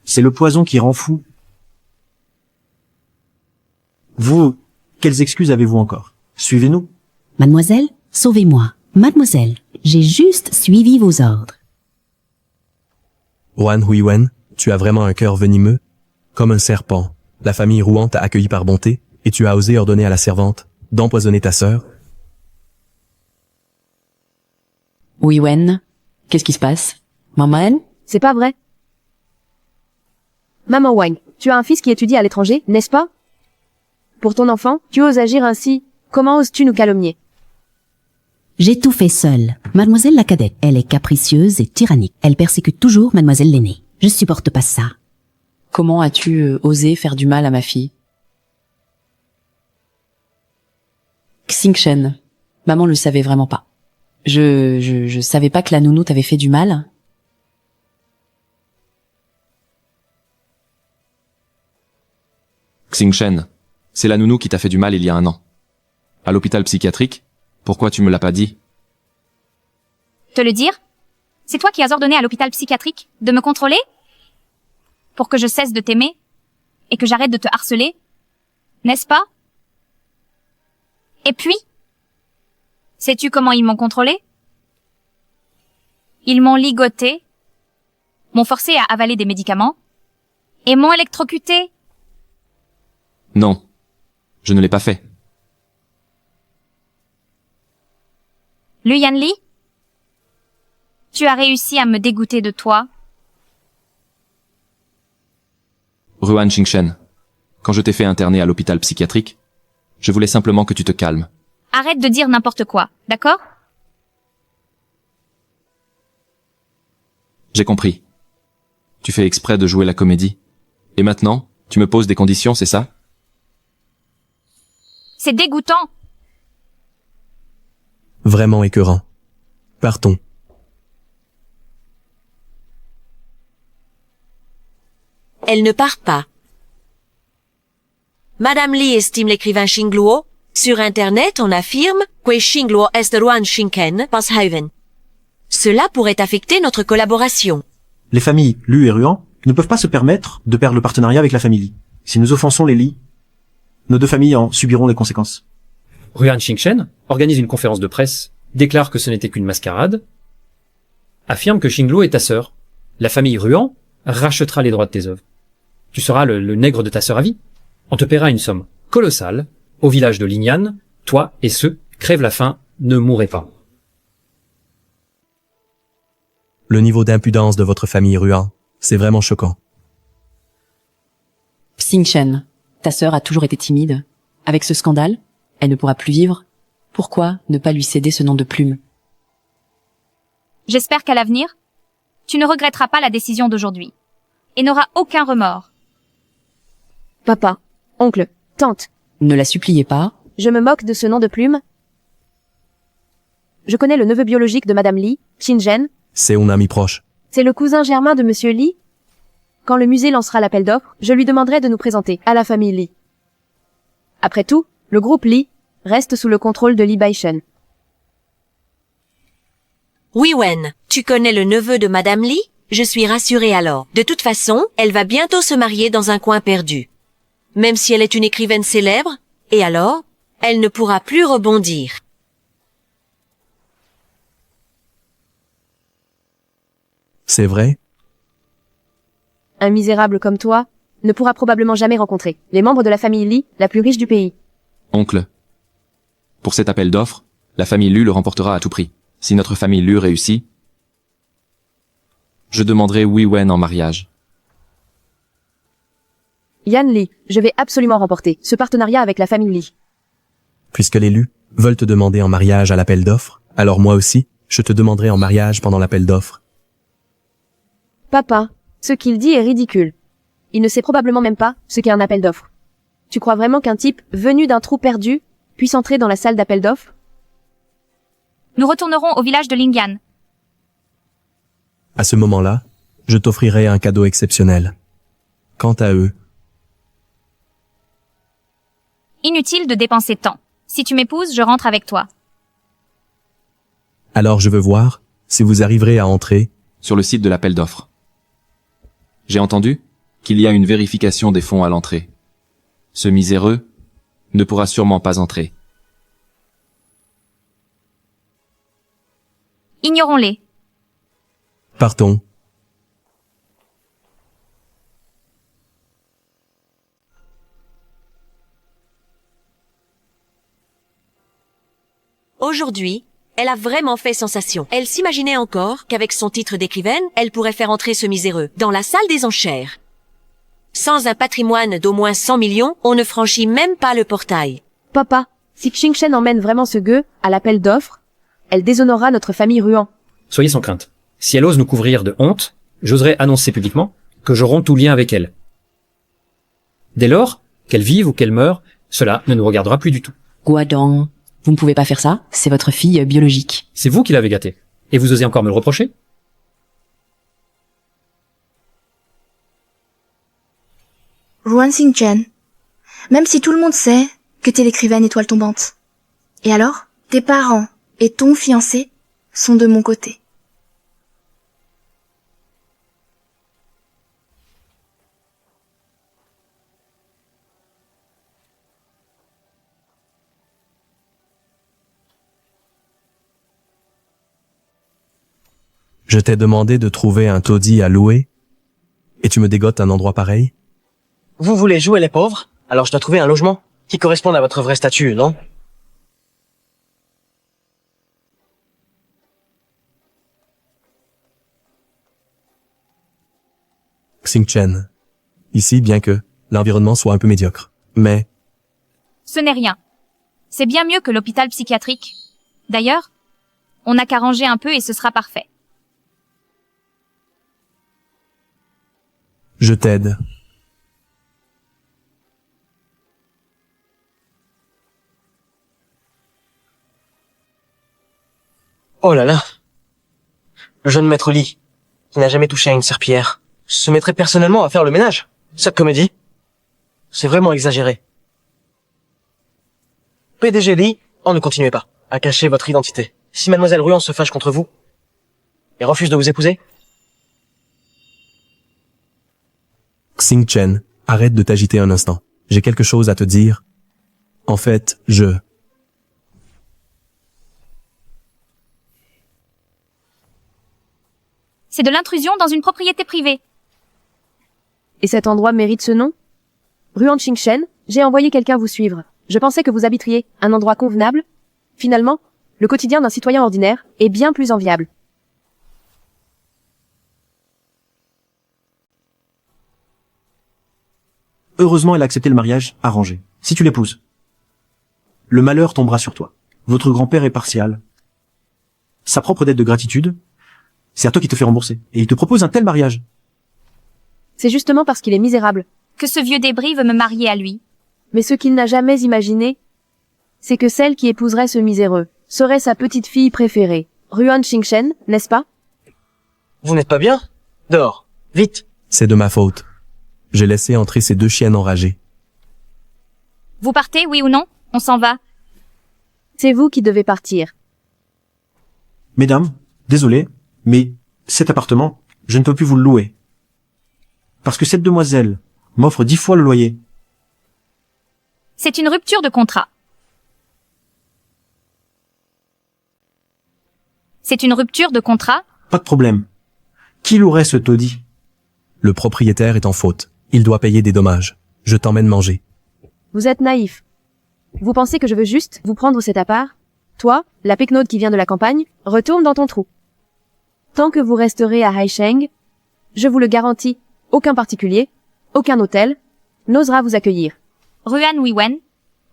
c'est le poison qui rend fou. Vous, quelles excuses avez-vous encore? Suivez-nous. Mademoiselle, sauvez-moi. Mademoiselle, j'ai juste suivi vos ordres. Ruan Huiwen, tu as vraiment un cœur venimeux. Comme un serpent, la famille Ruan t'a accueilli par bonté, et tu as osé ordonner à la servante d'empoisonner ta sœur. Huiwen, qu'est-ce qui se passe? Maman? C'est pas vrai. Maman Wang, tu as un fils qui étudie à l'étranger, n'est-ce pas? Pour ton enfant, tu oses agir ainsi. Comment oses-tu nous calomnier? J'ai tout fait seule. Mademoiselle la cadette, elle est capricieuse et tyrannique. Elle persécute toujours mademoiselle l'aînée. Je supporte pas ça. Comment as-tu osé faire du mal à ma fille? Xingchen, maman le savait vraiment pas. Je savais pas que la nounou t'avait fait du mal. Xingchen, c'est la nounou qui t'a fait du mal il y a un an. À l'hôpital psychiatrique, pourquoi tu me l'as pas dit? Te le dire? C'est toi qui as ordonné à l'hôpital psychiatrique de me contrôler? Pour que je cesse de t'aimer? Et que j'arrête de te harceler? N'est-ce pas? Et puis? Sais-tu comment ils m'ont contrôlé? Ils m'ont ligoté, m'ont forcé à avaler des médicaments, et m'ont électrocuté. Non, je ne l'ai pas fait. Lu Yanli? Tu as réussi à me dégoûter de toi. Ruan Xingchen, quand je t'ai fait interner à l'hôpital psychiatrique, je voulais simplement que tu te calmes. Arrête de dire n'importe quoi, d'accord? J'ai compris. Tu fais exprès de jouer la comédie. Et maintenant, tu me poses des conditions, c'est ça? C'est dégoûtant. Vraiment écœurant. Partons. Elle ne part pas. Madame Li estime l'écrivain Xingluo. Sur Internet, on affirme que Xingluo est Ruan Xingchen pas Haven. Cela pourrait affecter notre collaboration. Les familles Lu et Ruan ne peuvent pas se permettre de perdre le partenariat avec la famille Li. Si nous offensons les Li, nos deux familles en subiront les conséquences. Ruan Xingchen organise une conférence de presse, déclare que ce n'était qu'une mascarade, affirme que Xingluo est ta sœur. La famille Ruan rachètera les droits de tes œuvres. Tu seras le nègre de ta sœur à vie. On te paiera une somme colossale. Au village de Lingnan, toi et ceux crèvent la faim, ne mourrez pas. Le niveau d'impudence de votre famille Ruan, c'est vraiment choquant. Xingchen, ta sœur a toujours été timide. Avec ce scandale, elle ne pourra plus vivre. Pourquoi ne pas lui céder ce nom de plume? J'espère qu'à l'avenir, tu ne regretteras pas la décision d'aujourd'hui. Et n'auras aucun remords. Papa, oncle, tante. Ne la suppliez pas. Je me moque de ce nom de plume. Je connais le neveu biologique de Madame Li, Xingchen. C'est un ami proche. C'est le cousin germain de Monsieur Li. Quand le musée lancera l'appel d'offres, je lui demanderai de nous présenter à la famille Li. Après tout, le groupe Li reste sous le contrôle de Li Baishen. Oui, Wen, tu connais le neveu de Madame Li? Je suis rassurée alors. De toute façon, elle va bientôt se marier dans un coin perdu. Même si elle est une écrivaine célèbre, et alors, elle ne pourra plus rebondir. C'est vrai? Un misérable comme toi ne pourra probablement jamais rencontrer les membres de la famille Li, la plus riche du pays. Oncle, pour cet appel d'offres, la famille Lu le remportera à tout prix. Si notre famille Lu réussit, je demanderai Huiwen en mariage. Yan Li, je vais absolument remporter ce partenariat avec la famille Li. Puisque les Lu veulent te demander en mariage à l'appel d'offres, alors moi aussi, je te demanderai en mariage pendant l'appel d'offres. Papa, ce qu'il dit est ridicule. Il ne sait probablement même pas ce qu'est un appel d'offres. Tu crois vraiment qu'un type venu d'un trou perdu puisse entrer dans la salle d'appel d'offres? Nous retournerons au village de Lingyan. À ce moment-là, je t'offrirai un cadeau exceptionnel. Quant à eux, Inutile de dépenser tant. Si tu m'épouses, je rentre avec toi. alors je veux voir si vous arriverez à entrer sur le site de l'appel d'offres. J'ai entendu qu'il y a une vérification des fonds à l'entrée. Ce miséreux ne pourra sûrement pas entrer. Ignorons-les. Partons. Aujourd'hui, elle a vraiment fait sensation. Elle s'imaginait encore qu'avec son titre d'écrivaine, elle pourrait faire entrer ce miséreux dans la salle des enchères. Sans un patrimoine d'au moins 100 millions, on ne franchit même pas le portail. Papa, si Xingchen emmène vraiment ce gueux à l'appel d'offres, elle déshonorera notre famille Ruan. Soyez sans crainte. Si elle ose nous couvrir de honte, j'oserais annoncer publiquement que je romps tout lien avec elle. Dès lors, qu'elle vive ou qu'elle meure, cela ne nous regardera plus du tout. Guadong, vous ne pouvez pas faire ça, c'est votre fille biologique. C'est vous qui l'avez gâtée. Et vous osez encore me le reprocher? Ruan Xingchen, même si tout le monde sait que t'es l'écrivaine étoile tombante. Et alors, tes parents et ton fiancé sont de mon côté. Je t'ai demandé de trouver un taudis à louer, et tu me dégotes un endroit pareil? Vous voulez jouer les pauvres? Alors je dois trouver un logement qui corresponde à votre vrai statut, non? Xingchen. Ici, bien que l'environnement soit un peu médiocre. Mais Ce n'est rien. C'est bien mieux que l'hôpital psychiatrique. D'ailleurs, on n'a qu'à ranger un peu et ce sera parfait. je t'aide. Oh là là. Le jeune maître Lee, qui n'a jamais touché à une serpillière, se mettrait personnellement à faire le ménage. Cette comédie, c'est vraiment exagéré. PDG Lee, ne continuez pas à cacher votre identité. Si mademoiselle Ruan se fâche contre vous et refuse de vous épouser, Xingchen, arrête de t'agiter un instant. J'ai quelque chose à te dire. En fait, C'est de l'intrusion dans une propriété privée. Et cet endroit mérite ce nom? Ruan Xingchen, j'ai envoyé quelqu'un vous suivre. Je pensais que vous habiteriez un endroit convenable. Finalement, le quotidien d'un citoyen ordinaire est bien plus enviable. Heureusement, elle a accepté le mariage arrangé. Si tu l'épouses, le malheur tombera sur toi. Votre grand-père est partial. Sa propre dette de gratitude, c'est à toi qui te fait rembourser. Et il te propose un tel mariage. C'est justement parce qu'il est misérable. Que ce vieux débris veut me marier à lui. Mais ce qu'il n'a jamais imaginé, c'est que celle qui épouserait ce miséreux serait sa petite fille préférée. Ruan Xingchen, n'est-ce pas? vous n'êtes pas bien? Dehors, vite. c'est de ma faute. J'ai laissé entrer ces deux chiennes enragées. Vous partez, oui ou non? On s'en va. C'est vous qui devez partir. Mesdames, désolé, mais cet appartement, je ne peux plus vous le louer. Parce que cette demoiselle m'offre 10 fois le loyer. C'est une rupture de contrat. C'est une rupture de contrat? Pas de problème. Qui louerait ce taudis? Le propriétaire est en faute. Il doit payer des dommages. Je t'emmène manger. Vous êtes naïf. Vous pensez que je veux juste vous prendre cet appart? Toi, la péquenaude qui vient de la campagne, retourne dans ton trou. Tant que vous resterez à Haisheng, je vous le garantis, aucun particulier, aucun hôtel, n'osera vous accueillir. Ruan Wiwen,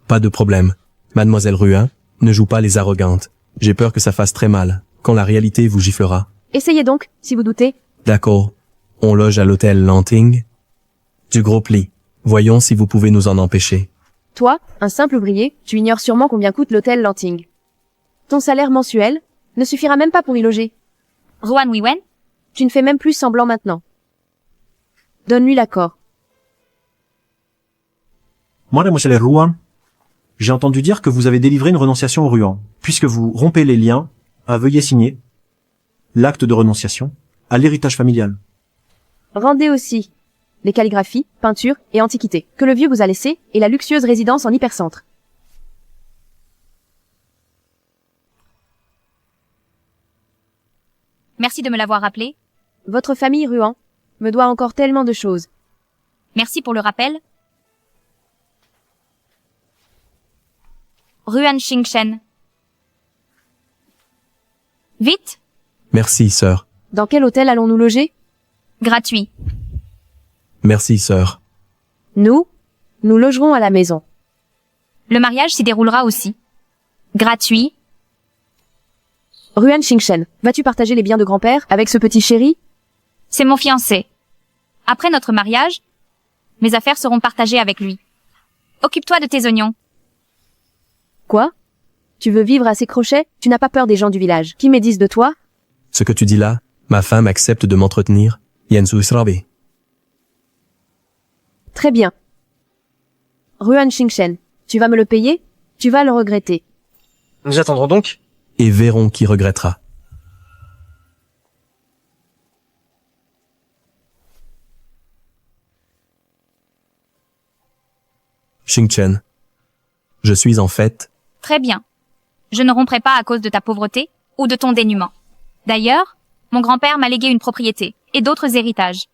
Pas de problème. Mademoiselle Ruin, ne joue pas les arrogantes. J'ai peur que ça fasse très mal, quand la réalité vous giflera. Essayez donc, si vous doutez. D'accord. On loge à l'hôtel Lanting. Du gros pli. Voyons si vous pouvez nous en empêcher. Toi, un simple ouvrier, tu ignores sûrement combien coûte l'hôtel Lanting. Ton salaire mensuel ne suffira même pas pour y loger. Ruan Wiwen, Tu ne fais même plus semblant maintenant. Donne-lui l'accord. Moi, mademoiselle Ruan, j'ai entendu dire que vous avez délivré une renonciation au Ruan. Puisque vous rompez les liens, veuillez signer l'acte de renonciation à l'héritage familial. Rendez aussi les calligraphies, peintures et antiquités que le vieux vous a laissées et la luxueuse résidence en hypercentre. merci de me l'avoir rappelé. Votre famille Ruan me doit encore tellement de choses. Merci pour le rappel. Ruan Xingchen. Vite. Merci, sœur. Dans quel hôtel allons-nous loger? Gratuit. Merci, sœur. Nous logerons à la maison. Le mariage s'y déroulera aussi. Gratuit. Ruan Xingchen, vas-tu partager les biens de grand-père avec ce petit chéri? C'est mon fiancé. Après notre mariage, mes affaires seront partagées avec lui. Occupe-toi de tes oignons. Quoi? Tu veux vivre à ses crochets? Tu n'as pas peur des gens du village qui médisent de toi? Ce que tu dis là, ma femme accepte de m'entretenir. Yensu Israve. Très bien. Ruan Xingchen, tu vas me le payer? Tu vas le regretter. Nous attendrons donc. Et verrons qui regrettera. Xingchen. Je suis en fait. Très bien. Je ne romprai pas à cause de ta pauvreté ou de ton dénuement. D'ailleurs, mon grand-père m'a légué une propriété et d'autres héritages.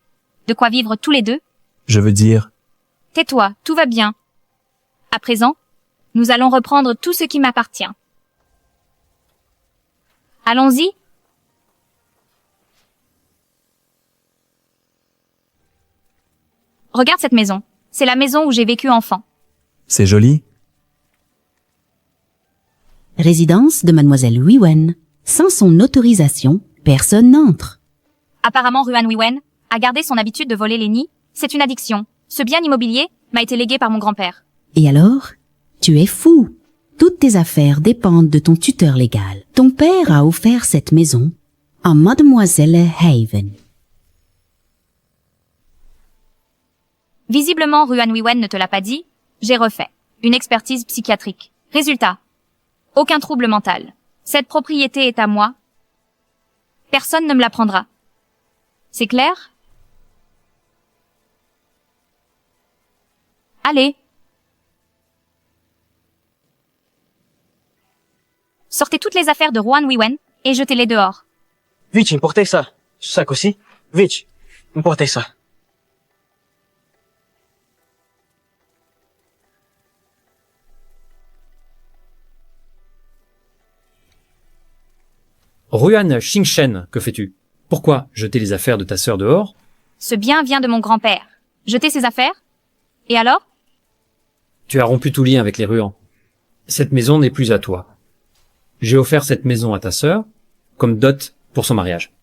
De quoi vivre tous les deux. Je veux dire. Tais-toi, tout va bien. À présent, nous allons reprendre tout ce qui m'appartient. Allons-y. Regarde cette maison. C'est la maison où j'ai vécu enfant. C'est joli. Résidence de mademoiselle Huiwen. Sans son autorisation, personne n'entre. Apparemment, Ruan Huiwen a gardé son habitude de voler les nids. C'est une addiction. Ce bien immobilier m'a été légué par mon grand-père. Et alors? Tu es fou. Toutes tes affaires dépendent de ton tuteur légal. Ton père a offert cette maison à mademoiselle Haven. Visiblement, Ruan Huiwen ne te l'a pas dit. J'ai refait une expertise psychiatrique. Résultat. Aucun trouble mental. Cette propriété est à moi. Personne ne me la prendra. C'est clair? Allez. Sortez toutes les affaires de Ruan Huiwen et jetez-les dehors. Vite, importez ça. Sac aussi. Vite, importez ça. Ruan Xingchen, que fais-tu? Pourquoi jeter les affaires de ta sœur dehors? Ce bien vient de mon grand-père. Jeter ses affaires? Et alors? Tu as rompu tout lien avec les Ruan. Cette maison n'est plus à toi. J'ai offert cette maison à ta sœur comme dot pour son mariage.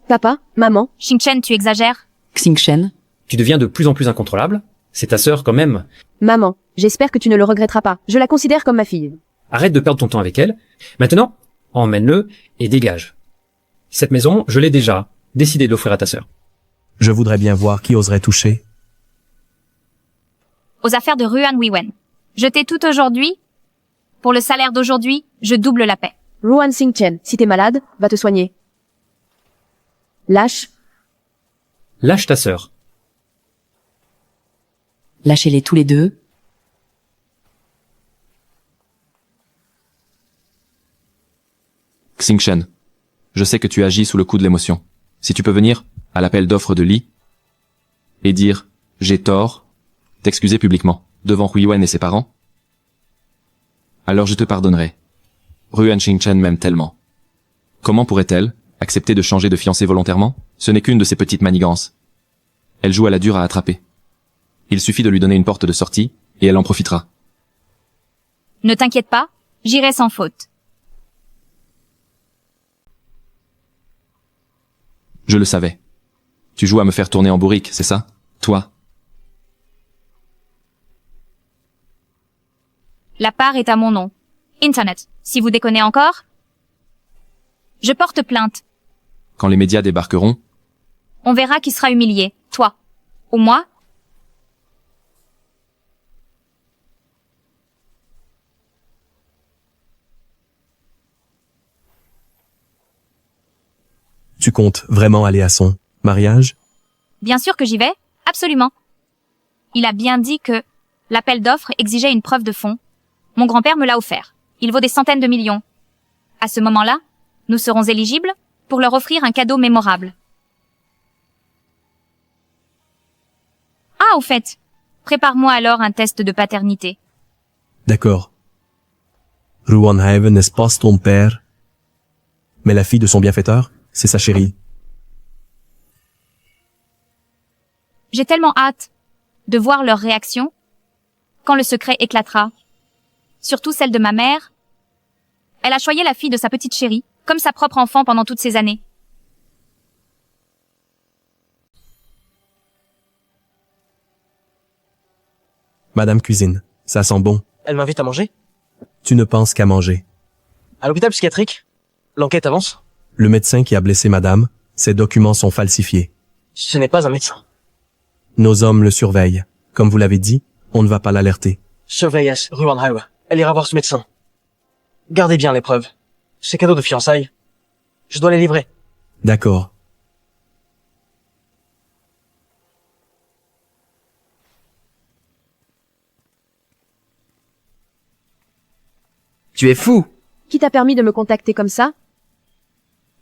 Papa, maman. Xingchen, tu exagères. Xingchen. Tu deviens de plus en plus incontrôlable. C'est ta sœur quand même. Maman, j'espère que tu ne le regretteras pas. Je la considère comme ma fille. Arrête de perdre ton temps avec elle. Maintenant, emmène-le et dégage. Cette maison, je l'ai déjà décidé d'offrir à ta sœur. Je voudrais bien voir qui oserait toucher. Aux affaires de Ruan Huiwen. Jetez tout aujourd'hui. Pour le salaire d'aujourd'hui, je double la paie. Ruan Xingchen, si t'es malade, va te soigner. Lâche. Lâche ta sœur. Lâchez-les tous les deux. Xingchen. Je sais que tu agis sous le coup de l'émotion. Si tu peux venir, à l'appel d'offre de Li, et dire « j'ai tort », t'excuser publiquement, devant Huiwen et ses parents, alors je te pardonnerai. Ruan Xingchen m'aime tellement. Comment pourrait-elle accepter de changer de fiancé volontairement? Ce n'est qu'une de ces petites manigances. Elle joue à la dure à attraper. Il suffit de lui donner une porte de sortie, et elle en profitera. Ne t'inquiète pas, j'irai sans faute. Je le savais. Tu joues à me faire tourner en bourrique, c'est ça? Toi? La part est à mon nom. Internet, si vous déconnez encore. Je porte plainte. Quand les médias débarqueront, On verra qui sera humilié, toi ou moi. Tu comptes vraiment aller à son mariage? Bien sûr que j'y vais, absolument. Il a bien dit que l'appel d'offres exigeait une preuve de fonds. Mon grand-père me l'a offert. Il vaut des centaines de millions. À ce moment-là, nous serons éligibles pour leur offrir un cadeau mémorable. Ah, au fait, prépare-moi alors un test de paternité. D'accord. Ruanhaven n'est pas ton père. Mais la fille de son bienfaiteur, c'est sa chérie. J'ai tellement hâte de voir leur réaction quand le secret éclatera. Surtout celle de ma mère. Elle a choyé la fille de sa petite chérie, comme sa propre enfant pendant toutes ces années. Madame cuisine, ça sent bon. Elle m'invite à manger? Tu ne penses qu'à manger. À l'hôpital psychiatrique? L'enquête avance? Le médecin qui a blessé madame, ses documents sont falsifiés. Ce n'est pas un médecin. Nos hommes le surveillent. Comme vous l'avez dit, on ne va pas l'alerter. Surveillance, Ruanhauer. Elle ira voir ce médecin. Gardez bien les preuves. Ces cadeaux de fiançailles. Je dois les livrer. D'accord. Tu es fou! Qui t'a permis de me contacter comme ça?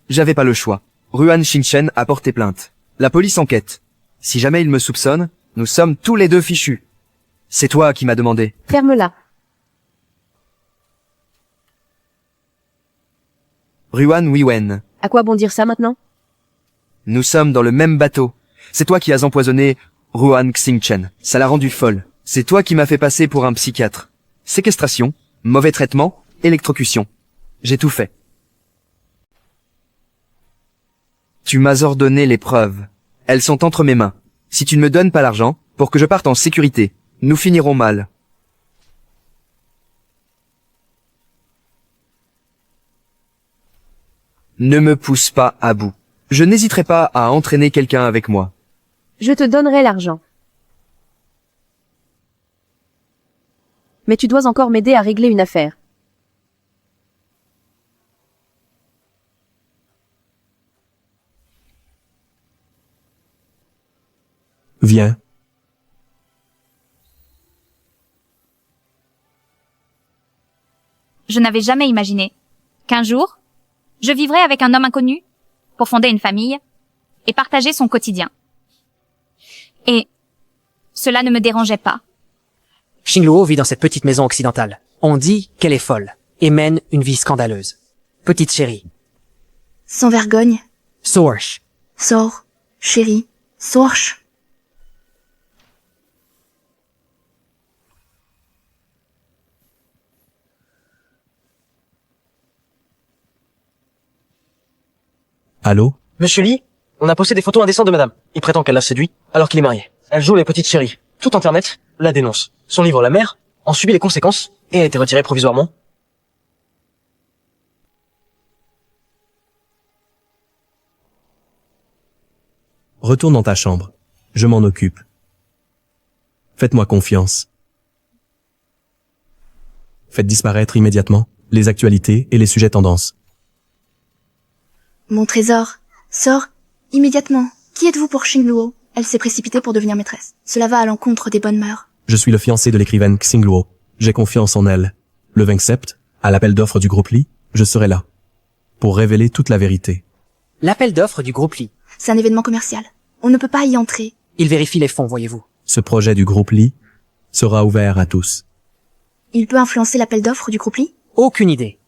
J'avais pas le choix. Ruan Xingchen a porté plainte. La police enquête. Si jamais il me soupçonne, nous sommes tous les deux fichus. C'est toi qui m'as demandé. Ferme-la. Ruan Wiwen. À quoi bon dire ça maintenant? Nous sommes dans le même bateau. C'est toi qui as empoisonné Ruan Xingchen. Ça l'a rendue folle. C'est toi qui m'as fait passer pour un psychiatre. Séquestration, mauvais traitement, électrocution. J'ai tout fait. Tu m'as ordonné les preuves. Elles sont entre mes mains. Si tu ne me donnes pas l'argent, pour que je parte en sécurité, nous finirons mal. Ne me pousse pas à bout. Je n'hésiterai pas à entraîner quelqu'un avec moi. Je te donnerai l'argent. Mais tu dois encore m'aider à régler une affaire. Viens. Je n'avais jamais imaginé qu'un jour, je vivrais avec un homme inconnu pour fonder une famille et partager son quotidien. Et cela ne me dérangeait pas. Xingluo vit dans cette petite maison occidentale. On dit qu'elle est folle et mène une vie scandaleuse. Petite chérie. Sans vergogne. Sorsh. Sors, chérie, sorche. Allô? Monsieur Lee, on a posté des photos indécentes de madame. Il prétend qu'elle l'a séduit, alors qu'il est marié. Elle joue les petites chéries. Tout Internet la dénonce. Son livre La Mère en subit les conséquences et a été retiré provisoirement. Retourne dans ta chambre. Je m'en occupe. Faites-moi confiance. Faites disparaître immédiatement les actualités et les sujets tendances. Mon trésor, sors, immédiatement. Qui êtes-vous pour Xingluo? Elle s'est précipitée pour devenir maîtresse. Cela va à l'encontre des bonnes mœurs. Je suis le fiancé de l'écrivaine Xingluo. J'ai confiance en elle. Le 20 sept, à l'appel d'offres du groupe Lee, je serai là. Pour révéler toute la vérité. L'appel d'offres du groupe Lee. C'est un événement commercial. On ne peut pas y entrer. Il vérifie les fonds, voyez-vous. Ce projet du groupe Lee sera ouvert à tous. Il peut influencer l'appel d'offres du groupe Lee? Aucune idée.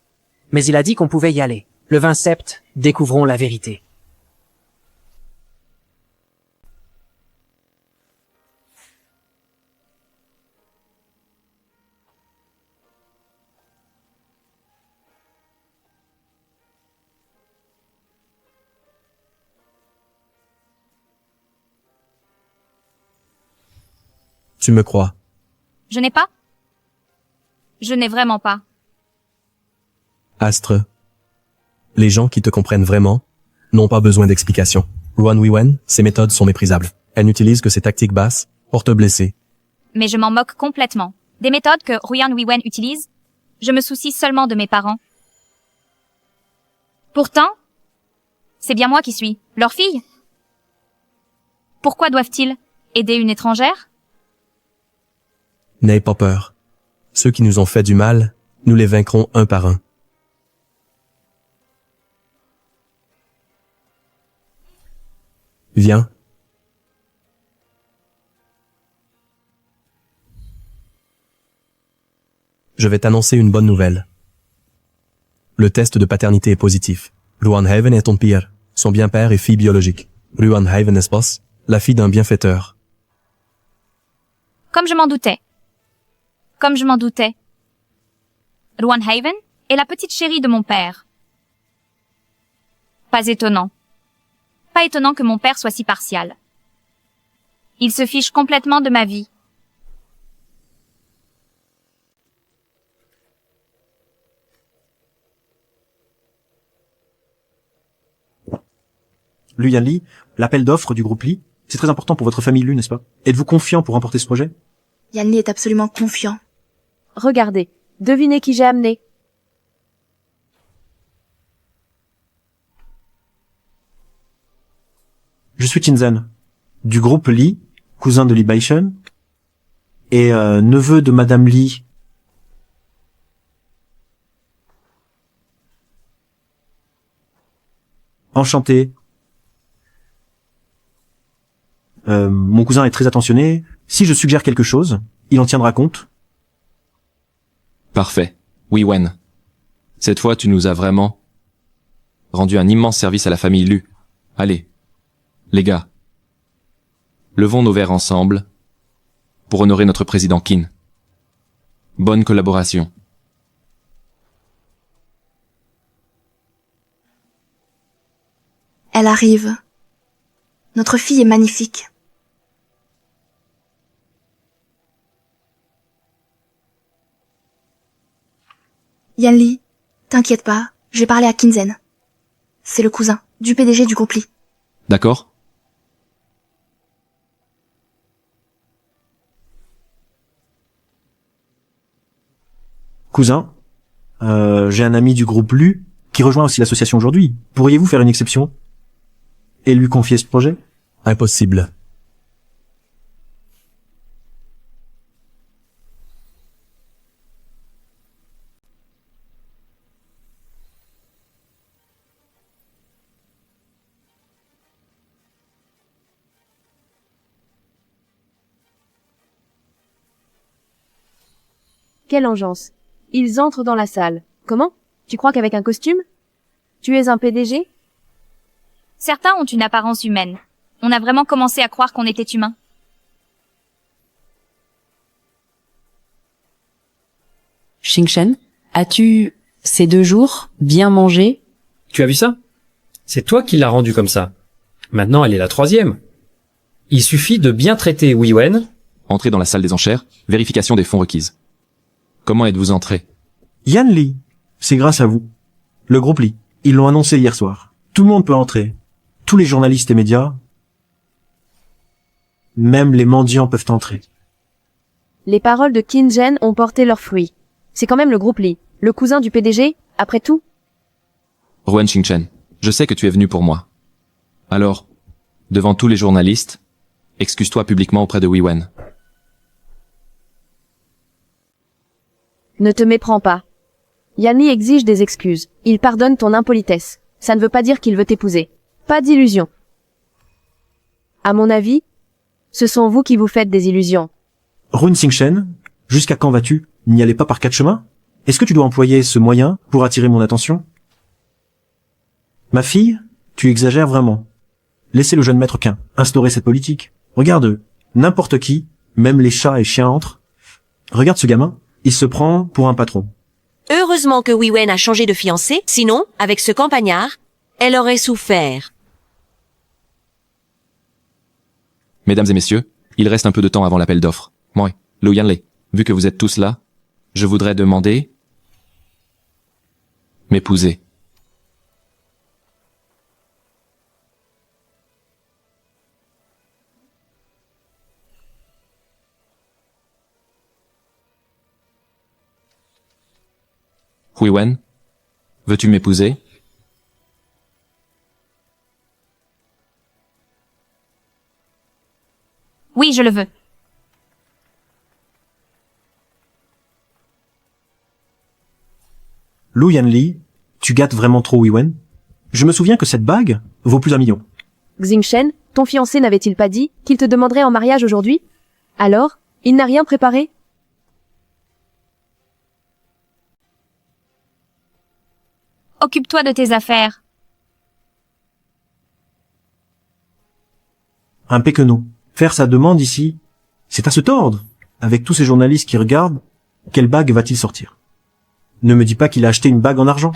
Mais il a dit qu'on pouvait y aller. Le 20 sept, découvrons la vérité. Tu me crois? Je n'ai pas? Je n'ai vraiment pas. Astre. Les gens qui te comprennent vraiment n'ont pas besoin d'explications. Ruan Wiwen, ses méthodes sont méprisables. Elle n'utilise que ses tactiques basses pour te blesser. Mais je m'en moque complètement. Des méthodes que Ruan Wiwen utilise, je me soucie seulement de mes parents. Pourtant, c'est bien moi qui suis leur fille. Pourquoi doivent-ils aider une étrangère? N'aie pas peur. Ceux qui nous ont fait du mal, nous les vaincrons un par un. Viens. Je vais t'annoncer une bonne nouvelle. Le test de paternité est positif. Ruan Haven est ton pire, son bien-père et fille biologique. Ruan Haven, n'est-ce pas? La fille d'un bienfaiteur. Comme je m'en doutais. Comme je m'en doutais. Ruan Haven est la petite chérie de mon père. Pas étonnant. Pas étonnant que mon père soit si partial. Il se fiche complètement de ma vie. Lu Yanli, l'appel d'offres du groupe Li, c'est très important pour votre famille Lu, n'est-ce pas? Êtes-vous confiant pour remporter ce projet? Yanli est absolument confiant. Regardez, devinez qui j'ai amené. Je suis Tinzan, du groupe Li, cousin de Li Baishen, et neveu de Madame Li. Enchanté. Mon cousin est très attentionné. Si je suggère quelque chose, il en tiendra compte. Parfait. Oui, Wen. Cette fois, tu nous as vraiment rendu un immense service à la famille Lu. Allez, les gars, levons nos verres ensemble pour honorer notre président Qin. Bonne collaboration. Elle arrive. Notre fille est magnifique. Yanli, t'inquiète pas, j'ai parlé à Kinzen. C'est le cousin du PDG du groupe Li. D'accord? Cousin, j'ai un ami du groupe Lu qui rejoint aussi l'association aujourd'hui. Pourriez-vous faire une exception et lui confier ce projet? Impossible. Quelle engeance. Ils entrent dans la salle. Comment? Tu crois qu'avec un costume? Tu es un PDG? Certains ont une apparence humaine. On a vraiment commencé à croire qu'on était humain. Xingchen, as-tu, ces 2 jours, bien mangé? Tu as vu ça? C'est toi qui l'as rendue comme ça. Maintenant, elle est la 3e. Il suffit de bien traiter Wei Wen. Entrez dans la salle des enchères, vérification des fonds requises. Comment êtes-vous entré? Yan Li, c'est grâce à vous. Le groupe Li, ils l'ont annoncé hier soir. Tout le monde peut entrer. Tous les journalistes et médias. Même les mendiants peuvent entrer. Les paroles de Kinzen ont porté leurs fruits. C'est quand même le groupe Li, le cousin du PDG, après tout. Ruan Xingchen, je sais que tu es venu pour moi. Alors, devant tous les journalistes, excuse-toi publiquement auprès de Wei Wen. Ne te méprends pas. Yanni exige des excuses. Il pardonne ton impolitesse. Ça ne veut pas dire qu'il veut t'épouser. Pas d'illusions. À mon avis, ce sont vous qui vous faites des illusions. Ruan Xingchen, jusqu'à quand vas-tu? N'y allez pas par 4 chemins? Est-ce que tu dois employer ce moyen pour attirer mon attention? Ma fille, tu exagères vraiment. Laissez le jeune maître Qin instaurer cette politique. Regarde, n'importe qui, même les chats et chiens entrent. Regarde ce gamin, il se prend pour un patron. Heureusement que Wei Wen a changé de fiancé, sinon, avec ce campagnard, elle aurait souffert. Mesdames et messieurs, il reste un peu de temps avant l'appel d'offres. Moi, Lu Yanli, vu que vous êtes tous là, je voudrais demander... m'épouser. Wei Wen, veux-tu m'épouser? Oui, je le veux. Lu Yanli, tu gâtes vraiment trop Wei Wen. Je me souviens que cette bague vaut plus 1 million. Xingchen, ton fiancé n'avait-il pas dit qu'il te demanderait en mariage aujourd'hui? Alors, il n'a rien préparé? Occupe-toi de tes affaires. Un péquenot. Faire sa demande ici, c'est à se tordre. Avec tous ces journalistes qui regardent, quelle bague va-t-il sortir? Ne me dis pas qu'il a acheté une bague en argent.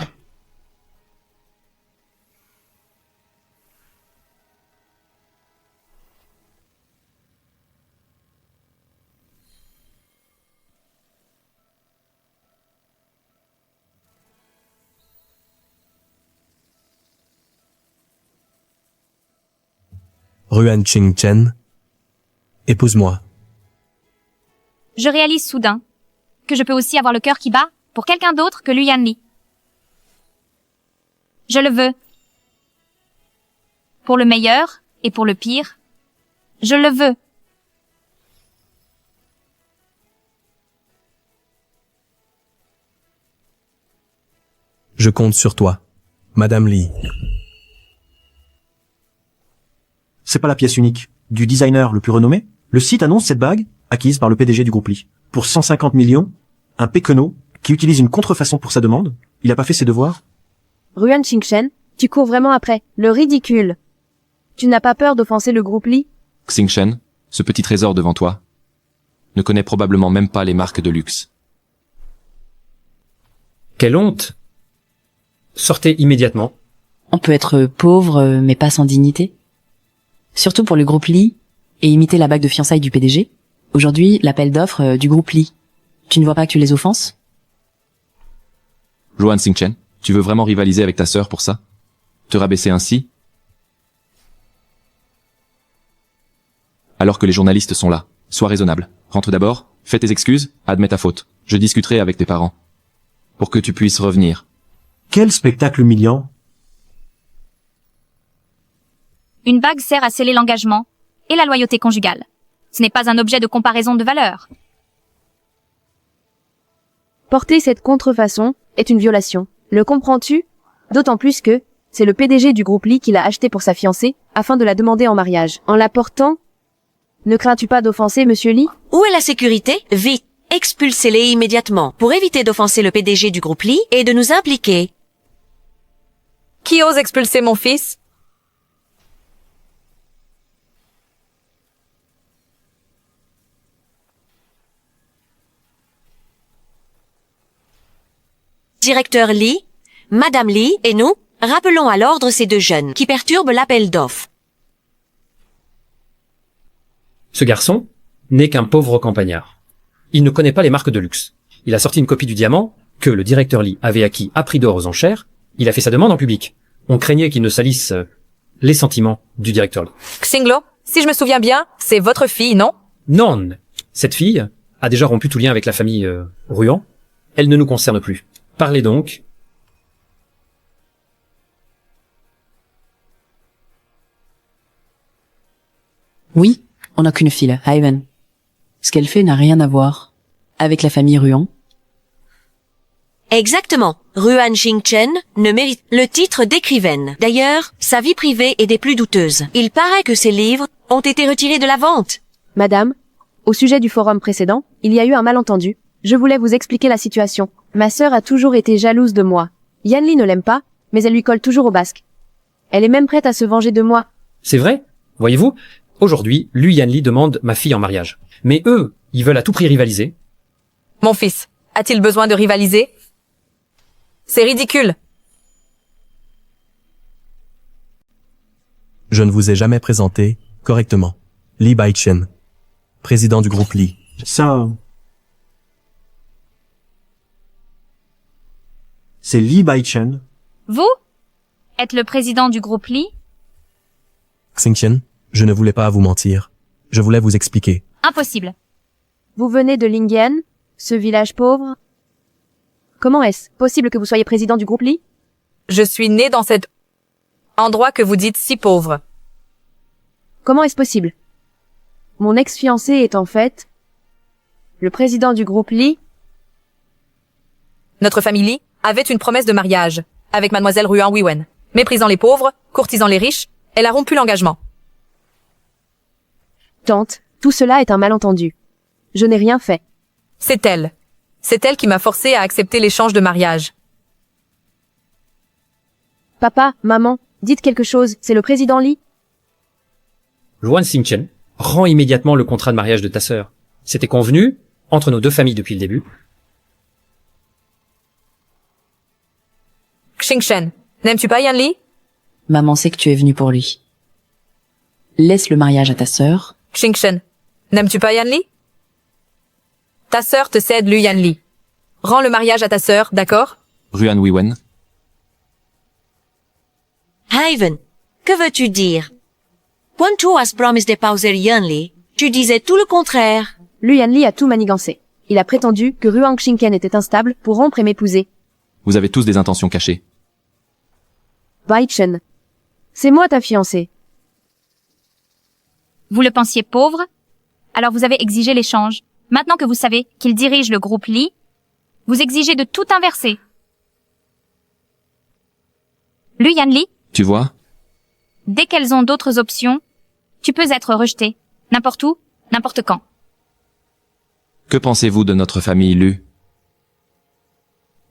Ruan Qingchen, épouse-moi. Je réalise soudain que je peux aussi avoir le cœur qui bat pour quelqu'un d'autre que Lu Yanli. Je le veux. Pour le meilleur et pour le pire, je le veux. Je compte sur toi, Madame Li. C'est pas la pièce unique du designer le plus renommé. Le site annonce cette bague, acquise par le PDG du groupe Li. Pour 150 millions, un péquenot qui utilise une contrefaçon pour sa demande. Il a pas fait ses devoirs. Ruan Qingchen, tu cours vraiment après. Le ridicule. Tu n'as pas peur d'offenser le groupe Li? Xingchen, ce petit trésor devant toi, ne connaît probablement même pas les marques de luxe. Quelle honte! Sortez immédiatement. On peut être pauvre, mais pas sans dignité. Surtout pour le groupe Li, et imiter la bague de fiançailles du PDG. Aujourd'hui, l'appel d'offres du groupe Li. Tu ne vois pas que tu les offenses? Ruan Xingchen, tu veux vraiment rivaliser avec ta sœur pour ça? Te rabaisser ainsi? Alors que les journalistes sont là, sois raisonnable. Rentre d'abord, fais tes excuses, admets ta faute. Je discuterai avec tes parents. Pour que tu puisses revenir. Quel spectacle humiliant. Une bague sert à sceller l'engagement et la loyauté conjugale. Ce n'est pas un objet de comparaison de valeur. Porter cette contrefaçon est une violation. Le comprends-tu? D'autant plus que c'est le PDG du groupe Li qui l'a acheté pour sa fiancée afin de la demander en mariage. En la portant, ne crains-tu pas d'offenser Monsieur Li? Où est la sécurité? Vite, expulsez-les immédiatement pour éviter d'offenser le PDG du groupe Li et de nous impliquer. Qui ose expulser mon fils? Directeur Li, Madame Li et nous, rappelons à l'ordre ces deux jeunes qui perturbent l'appel d'offres. Ce garçon n'est qu'un pauvre campagnard. Il ne connaît pas les marques de luxe. Il a sorti une copie du diamant que le directeur Li avait acquis à prix d'or aux enchères. Il a fait sa demande en public. On craignait qu'il ne salisse les sentiments du directeur Li. Xinglo, si je me souviens bien, c'est votre fille, non? Non, cette fille a déjà rompu tout lien avec la famille Ruan. Elle ne nous concerne plus. Parlez donc. Oui, on n'a qu'une fille, Ivan. Ce qu'elle fait n'a rien à voir avec la famille Ruan. Exactement. Ruan Qingchen ne mérite le titre d'écrivaine. D'ailleurs, sa vie privée est des plus douteuses. Il paraît que ses livres ont été retirés de la vente. Madame, au sujet du forum précédent, il y a eu un malentendu. Je voulais vous expliquer la situation. Ma sœur a toujours été jalouse de moi. Yanli ne l'aime pas, mais elle lui colle toujours au basque. Elle est même prête à se venger de moi. C'est vrai? Voyez-vous, aujourd'hui, Lu Yanli demande ma fille en mariage. Mais eux, ils veulent à tout prix rivaliser. Mon fils, a-t-il besoin de rivaliser? C'est ridicule. Je ne vous ai jamais présenté correctement. Li Baichen, président du groupe Li. Ça... C'est Li Baichen. Vous êtes le président du groupe Li? Xingchen, je ne voulais pas vous mentir. Je voulais vous expliquer. Impossible. Vous venez de Lingyan, ce village pauvre? Comment est-ce possible que vous soyez président du groupe Li? Je suis né dans cet endroit que vous dites si pauvre. Comment est-ce possible? Mon ex-fiancé est en fait le président du groupe Li. Notre famille Li avait une promesse de mariage avec mademoiselle Ruan Wiwen. Méprisant les pauvres, courtisant les riches, elle a rompu l'engagement. Tante, tout cela est un malentendu. Je n'ai rien fait. C'est elle. C'est elle qui m'a forcé à accepter l'échange de mariage. Papa, maman, dites quelque chose, c'est le président Lee. Luan Xingchen, rends immédiatement le contrat de mariage de ta sœur. C'était convenu, entre nos deux familles depuis le début. Xingchen, n'aimes-tu pas Yan Li? Maman sait que tu es venu pour lui. Laisse le mariage à ta sœur. Xingchen, n'aimes-tu pas Yan Li? Ta sœur te cède Lu Yan Li. Rends le mariage à ta sœur, d'accord? Ruan Wiwen. Ivan, que veux-tu dire? Quand tu as promis d'épouser Yanli, tu disais tout le contraire. Lu Yanli a tout manigancé. Il a prétendu que Ruang Xingchen était instable pour rompre et m'épouser. Vous avez tous des intentions cachées. Bai Chen. C'est moi ta fiancée. Vous le pensiez pauvre? Alors vous avez exigé l'échange. Maintenant que vous savez qu'il dirige le groupe Lee, vous exigez de tout inverser. Lu Yanli, Tu vois? dès qu'elles ont d'autres options, tu peux être rejeté. N'importe où, n'importe quand. Que pensez-vous de notre famille Lu?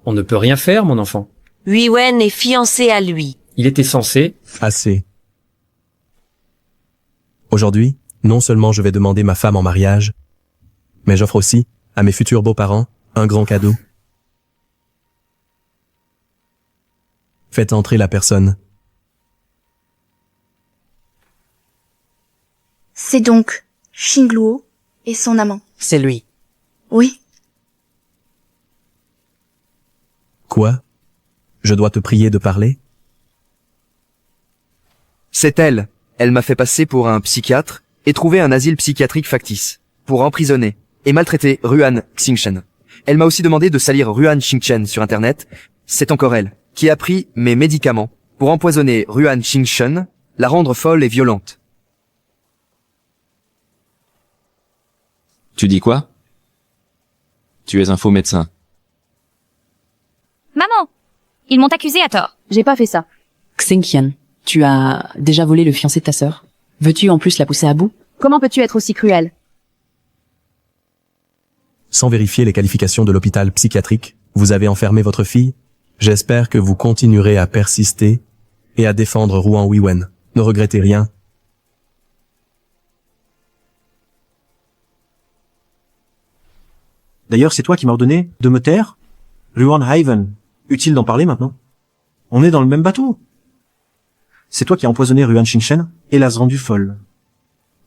On ne peut rien faire, mon enfant. Wiwen est fiancé à lui. Il était censé... Assez. Aujourd'hui, non seulement je vais demander ma femme en mariage, mais j'offre aussi, à mes futurs beaux-parents, un grand cadeau. Faites entrer la personne. C'est donc Xingluo et son amant. C'est lui. Oui. Quoi? Je dois te prier de parler? C'est elle. Elle m'a fait passer pour un psychiatre et trouver un asile psychiatrique factice pour emprisonner et maltraiter Ruan Xingchen. Elle m'a aussi demandé de salir Ruan Xingchen sur Internet. C'est encore elle qui a pris mes médicaments pour empoisonner Ruan Xingchen, la rendre folle et violente. Tu dis quoi? Tu es un faux médecin. Maman! Ils m'ont accusé à tort. J'ai pas fait ça. Xingqian, tu as déjà volé le fiancé de ta sœur. Veux-tu en plus la pousser à bout? Comment peux-tu être aussi cruel? Sans vérifier les qualifications de l'hôpital psychiatrique, vous avez enfermé votre fille? J'espère que vous continuerez à persister et à défendre Ruan Wiwen. Ne regrettez rien. D'ailleurs, c'est toi qui m'as ordonné de me taire? Ruan Haven. Utile d'en parler maintenant. On est dans le même bateau. C'est toi qui as empoisonné Ruan Xingchen et l'as rendue folle.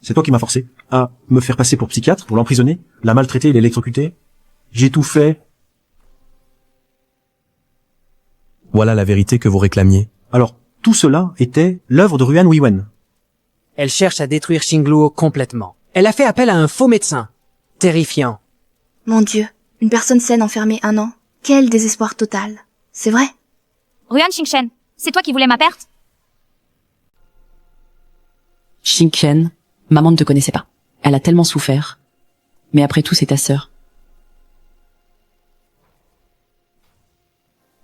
C'est toi qui m'as forcé à me faire passer pour psychiatre, pour l'emprisonner, la maltraiter et l'électrocuter. J'ai tout fait. Voilà la vérité que vous réclamiez. Alors, tout cela était l'œuvre de Ruan Wiwen. Elle cherche à détruire Xingluo complètement. Elle a fait appel à un faux médecin. Terrifiant. Mon Dieu, une personne saine enfermée 1 an. Quel désespoir total. C'est vrai? Ruan Xingchen, c'est toi qui voulais ma perte? Xingqian, maman ne te connaissait pas. Elle a tellement souffert. Mais après tout, c'est ta sœur.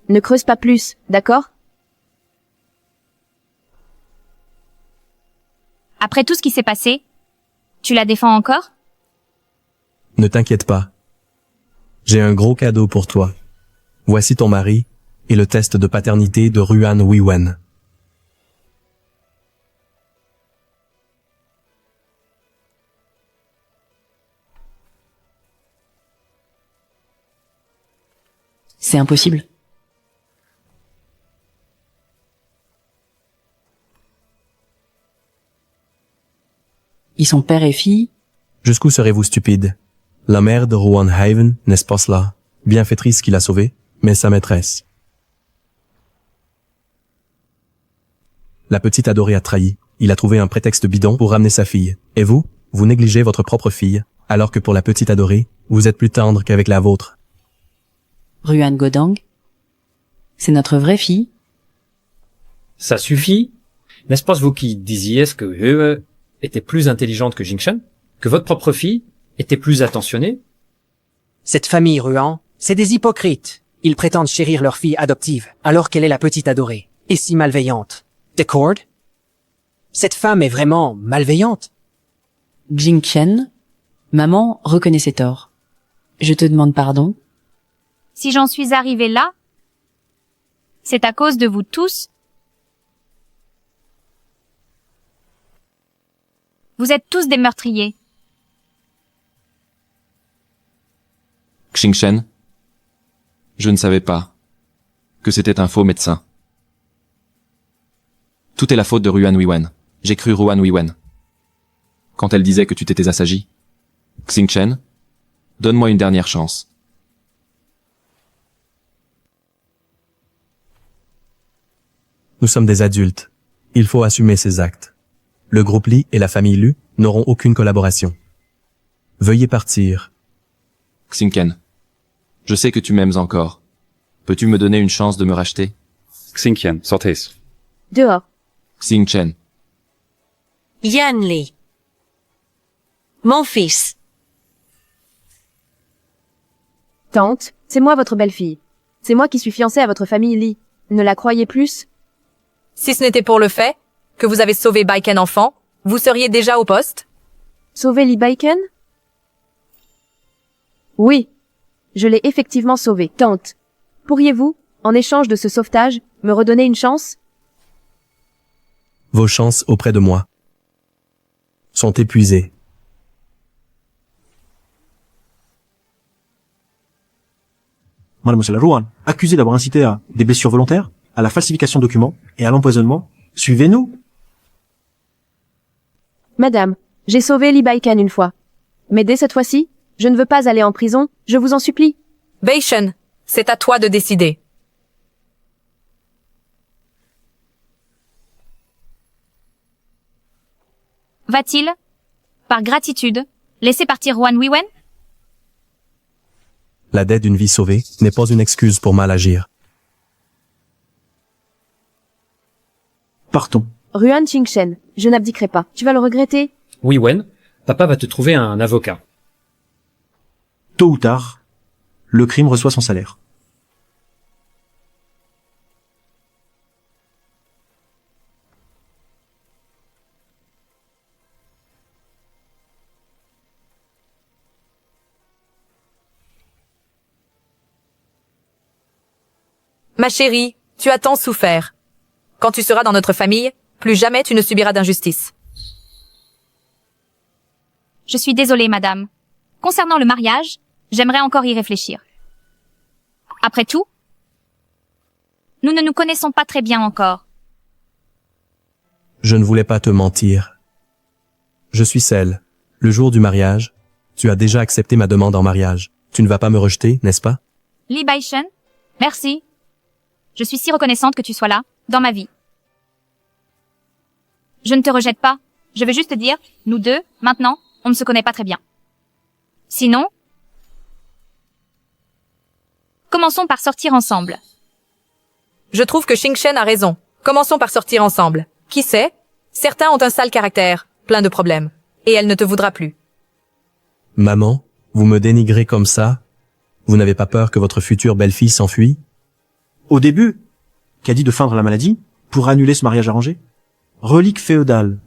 Ne creuse pas plus, d'accord? Après tout ce qui s'est passé, tu la défends encore? Ne t'inquiète pas. J'ai un gros cadeau pour toi. Voici ton mari et le test de paternité de Ruan Wiwen. C'est impossible. Ils sont père et fille. Jusqu'où serez-vous stupide? La mère de Ruan Haven, n'est-ce pas cela? Bienfaitrice qui l'a sauvée, mais sa maîtresse. La petite adorée a trahi. Il a trouvé un prétexte bidon pour ramener sa fille. Et vous négligez votre propre fille, alors que pour la petite adorée, vous êtes plus tendre qu'avec la vôtre. Ruan Godang, c'est notre vraie fille. Ça suffit? N'est-ce pas vous qui disiez que Hue était plus intelligente que Xingchen? Que votre propre fille était plus attentionnée? Cette famille Ruan, c'est des hypocrites. Ils prétendent chérir leur fille adoptive, alors qu'elle est la petite adorée, et si malveillante. D'accord? Cette femme est vraiment malveillante. Xingqian, maman reconnaît ses torts. Je te demande pardon. Si j'en suis arrivée là, c'est à cause de vous tous Vous êtes tous des meurtriers. Xingchen, je ne savais pas que c'était un faux médecin. Tout est la faute de Ruan Wiwen. J'ai cru Ruan Wiwen. Quand elle disait que tu t'étais assagi. Xingchen, donne-moi une dernière chance. Nous sommes des adultes. Il faut assumer ses actes. Le groupe Li et la famille Lu n'auront aucune collaboration. Veuillez partir. Xingchen, je sais que tu m'aimes encore. Peux-tu me donner une chance de me racheter? Xingchen, sortez. Dehors. Xingchen, Yan Li. Mon fils. Tante, c'est moi votre belle-fille. C'est moi qui suis fiancée à votre famille Li. Ne la croyez plus? Si ce n'était pour le fait que vous avez sauvé Baiken enfant, vous seriez déjà au poste? Sauver Li Baiken? Oui. Je l'ai effectivement sauvé. Tante, pourriez-vous, en échange de ce sauvetage, me redonner une chance? Vos chances auprès de moi sont épuisées. Mademoiselle Ruan, accusée d'avoir incité à des blessures volontaires, à la falsification de documents et à l'empoisonnement, suivez-nous. Madame, j'ai sauvé Li Baiken une fois. Mais dès cette fois-ci, je ne veux pas aller en prison, je vous en supplie. Beishen, c'est à toi de décider. Va-t-il, par gratitude, laisser partir Ruan Wiwen? La dette d'une vie sauvée n'est pas une excuse pour mal agir. Partons. Ruan Qingchen, je n'abdiquerai pas. Tu vas le regretter. Wiwen, papa va te trouver un avocat. Tôt ou tard, le crime reçoit son salaire. Ma chérie, tu as tant souffert. Quand tu seras dans notre famille, plus jamais tu ne subiras d'injustice. Je suis désolée, madame. Concernant le mariage, j'aimerais encore y réfléchir. Après tout, nous ne nous connaissons pas très bien encore. Je ne voulais pas te mentir. Je suis celle. Le jour du mariage, tu as déjà accepté ma demande en mariage. Tu ne vas pas me rejeter, n'est-ce pas? Li Baishen, merci. Je suis si reconnaissante que tu sois là, dans ma vie. Je ne te rejette pas. Je veux juste te dire, nous deux, maintenant, on ne se connaît pas très bien. Sinon, commençons par sortir ensemble. Je trouve que Xingchen a raison. Commençons par sortir ensemble. Qui sait? Certains ont un sale caractère, plein de problèmes. Et elle ne te voudra plus. Maman, vous me dénigrez comme ça? Vous n'avez pas peur que votre future belle-fille s'enfuit? Au début, qu'a dit de feindre la maladie pour annuler ce mariage arrangé? Relique féodale.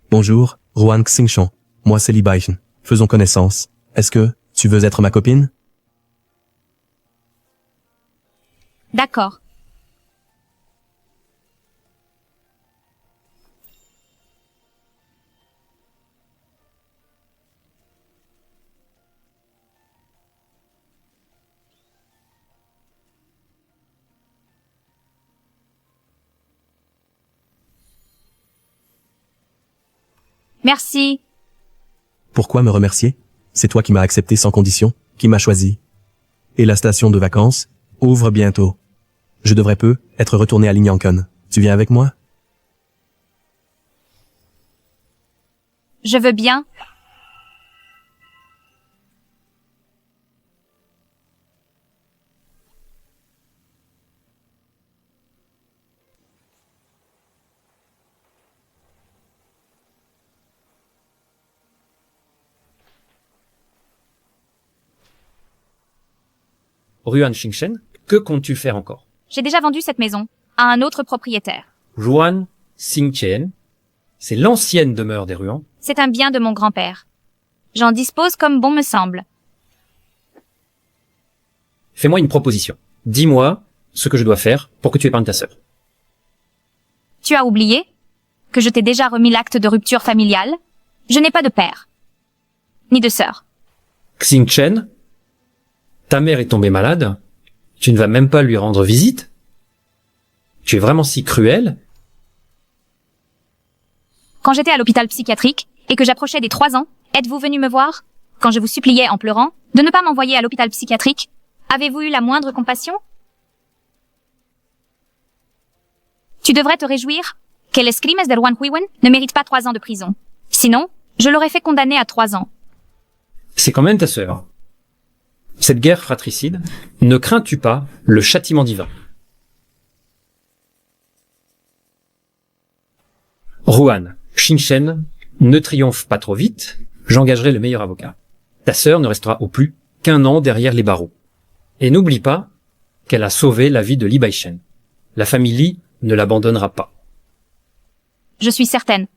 Bonjour, Ruan Xingchen. Moi c'est Li Baichen. Faisons connaissance. Est-ce que tu veux être ma copine? D'accord. Merci. Pourquoi me remercier? C'est toi qui m'as accepté sans condition, qui m'as choisi. Et la station de vacances ouvre bientôt. Je devrais peu être retourné à Linyankon. Tu viens avec moi? Je veux bien. Ruan Xingchen, que comptes-tu faire encore? J'ai déjà vendu cette maison à un autre propriétaire. Ruan Xingchen, c'est l'ancienne demeure des Ruan. C'est un bien de mon grand-père. J'en dispose comme bon me semble. Fais-moi une proposition. Dis-moi ce que je dois faire pour que tu épargnes ta sœur. Tu as oublié que je t'ai déjà remis l'acte de rupture familiale. Je n'ai pas de père. Ni de sœur. Xingchen, ta mère est tombée malade. Tu ne vas même pas lui rendre visite? Tu es vraiment si cruel? Quand j'étais à l'hôpital psychiatrique et que j'approchais des 3 ans, êtes-vous venu me voir? Quand je vous suppliais en pleurant de ne pas m'envoyer à l'hôpital psychiatrique, avez-vous eu la moindre compassion? Tu devrais te réjouir que les crimes de Ruan Huiwen ne méritent pas 3 ans de prison. Sinon, je l'aurais fait condamner à 3 ans. C'est quand même ta sœur. Cette guerre fratricide, ne crains-tu pas le châtiment divin? Ruan, Xingchen, ne triomphe pas trop vite, j'engagerai le meilleur avocat. Ta sœur ne restera au plus qu'1 an derrière les barreaux. Et n'oublie pas qu'elle a sauvé la vie de Li Baishen. La famille Li ne l'abandonnera pas. Je suis certaine.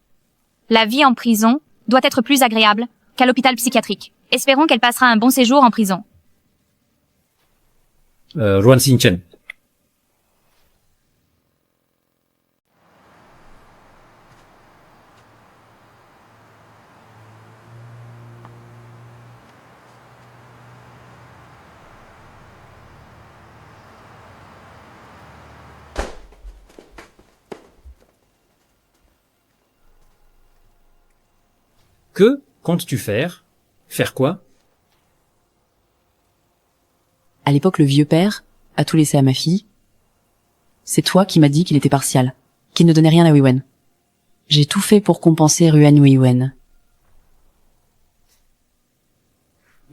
La vie en prison doit être plus agréable qu'à l'hôpital psychiatrique. Espérons qu'elle passera un bon séjour en prison. Ruan Xingchen. Que comptes-tu faire? Faire quoi? À l'époque, le vieux père a tout laissé à ma fille. C'est toi qui m'as dit qu'il était partial, qu'il ne donnait rien à Huiwen. J'ai tout fait pour compenser Ruan Huiwen.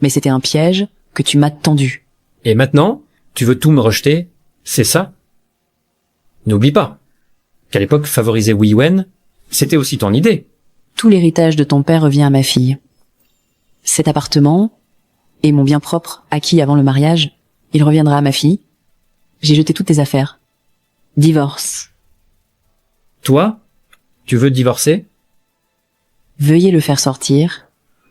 Mais c'était un piège que tu m'as tendu. Et maintenant, tu veux tout me rejeter? C'est ça? N'oublie pas qu'à l'époque, favoriser Huiwen, c'était aussi ton idée. Tout l'héritage de ton père revient à ma fille. Cet appartement et mon bien propre acquis avant le mariage, il reviendra à ma fille. J'ai jeté toutes tes affaires. Divorce. Toi, tu veux divorcer? Veuillez le faire sortir.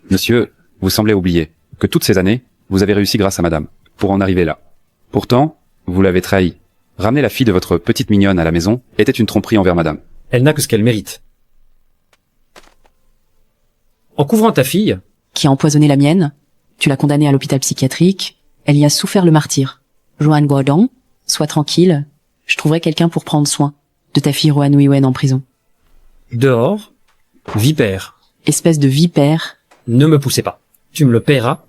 Monsieur, vous semblez oublier que toutes ces années, vous avez réussi grâce à madame, pour en arriver là. Pourtant, vous l'avez trahi. Ramener la fille de votre petite mignonne à la maison était une tromperie envers madame. Elle n'a que ce qu'elle mérite. En couvrant ta fille, qui a empoisonné la mienne, tu l'as condamnée à l'hôpital psychiatrique, elle y a souffert le martyre. Joanne Guodong, sois tranquille, je trouverai quelqu'un pour prendre soin de ta fille Ruan Huiwen en prison. Dehors, vipère. Espèce de vipère. Ne me poussez pas. Tu me le paieras.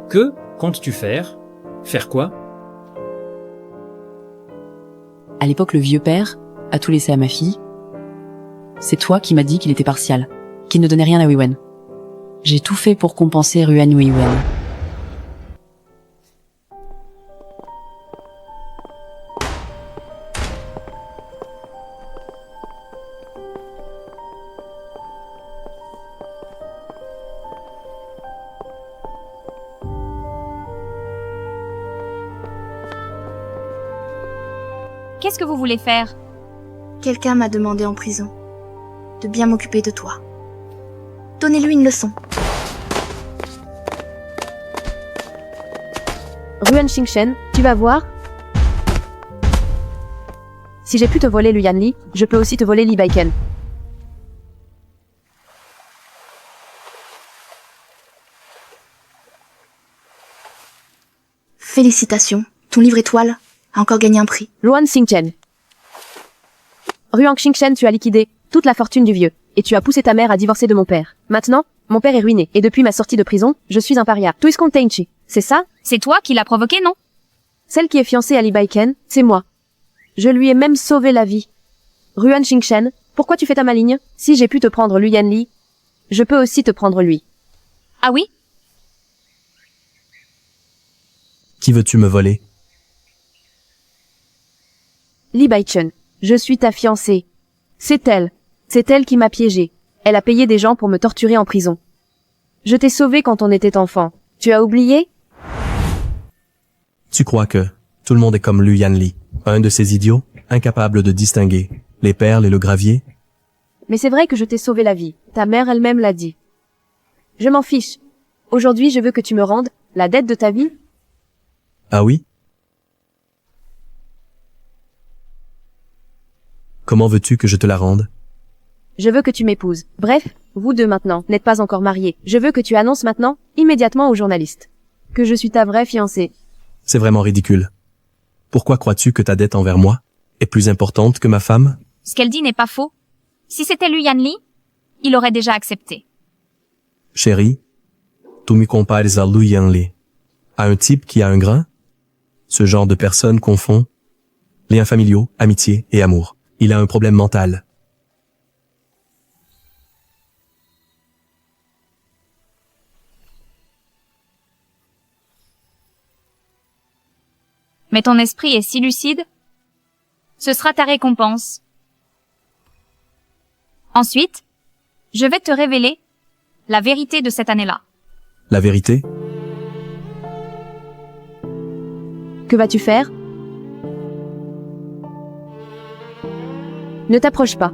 Que comptes-tu faire? Faire quoi? À l'époque, le vieux père a tout laissé à ma fille. C'est toi qui m'as dit qu'il était partial, qu'il ne donnait rien à Huiwen. J'ai tout fait pour compenser Ruan Huiwen. Qu'est-ce que vous voulez faire? Quelqu'un m'a demandé en prison de bien m'occuper de toi. Donnez-lui une leçon. Ruan Xingchen, tu vas voir. Si j'ai pu te voler Luyan Li, je peux aussi te voler Li Baiken. Félicitations, ton livre étoile a encore gagné un prix. Ruan Xingchen. Ruan Xingchen, tu as liquidé toute la fortune du vieux, et tu as poussé ta mère à divorcer de mon père. Maintenant, mon père est ruiné, et depuis ma sortie de prison, je suis un paria. Tuiskon Tenchi, c'est ça? C'est toi qui l'as provoqué, non? Celle qui est fiancée à Li Baiken, c'est moi. Je lui ai même sauvé la vie. Ruan Xingchen, pourquoi tu fais ta maligne? Si j'ai pu te prendre Luyan Li, je peux aussi te prendre lui. Ah oui? Qui veux-tu me voler? Li Baichen, je suis ta fiancée. C'est elle qui m'a piégé. Elle a payé des gens pour me torturer en prison. Je t'ai sauvé quand on était enfant. Tu as oublié? Tu crois que Tout le monde est comme Lu Yanli, un de ces idiots, incapable de distinguer les perles et le gravier. Mais c'est vrai que je t'ai sauvé la vie. Ta mère elle-même l'a dit. Je m'en fiche. Aujourd'hui, je veux que tu me rendes la dette de ta vie. Ah oui? Comment veux-tu que je te la rende? Je veux que tu m'épouses. Bref, vous deux maintenant, n'êtes pas encore mariés. Je veux que tu annonces maintenant, immédiatement aux journalistes, que je suis ta vraie fiancée. C'est vraiment ridicule. Pourquoi crois-tu que ta dette envers moi est plus importante que ma femme? Ce qu'elle dit n'est pas faux. Si c'était Lu Yanli, il aurait déjà accepté. Chérie, tu me compares à Lu Yanli, à un type qui a un grain? Ce genre de personne confond liens familiaux, amitié et amour. Il a un problème mental. Mais ton esprit est si lucide. Ce sera ta récompense. Ensuite, je vais te révéler la vérité de cette année-là. La vérité? Que vas-tu faire? Ne t'approche pas.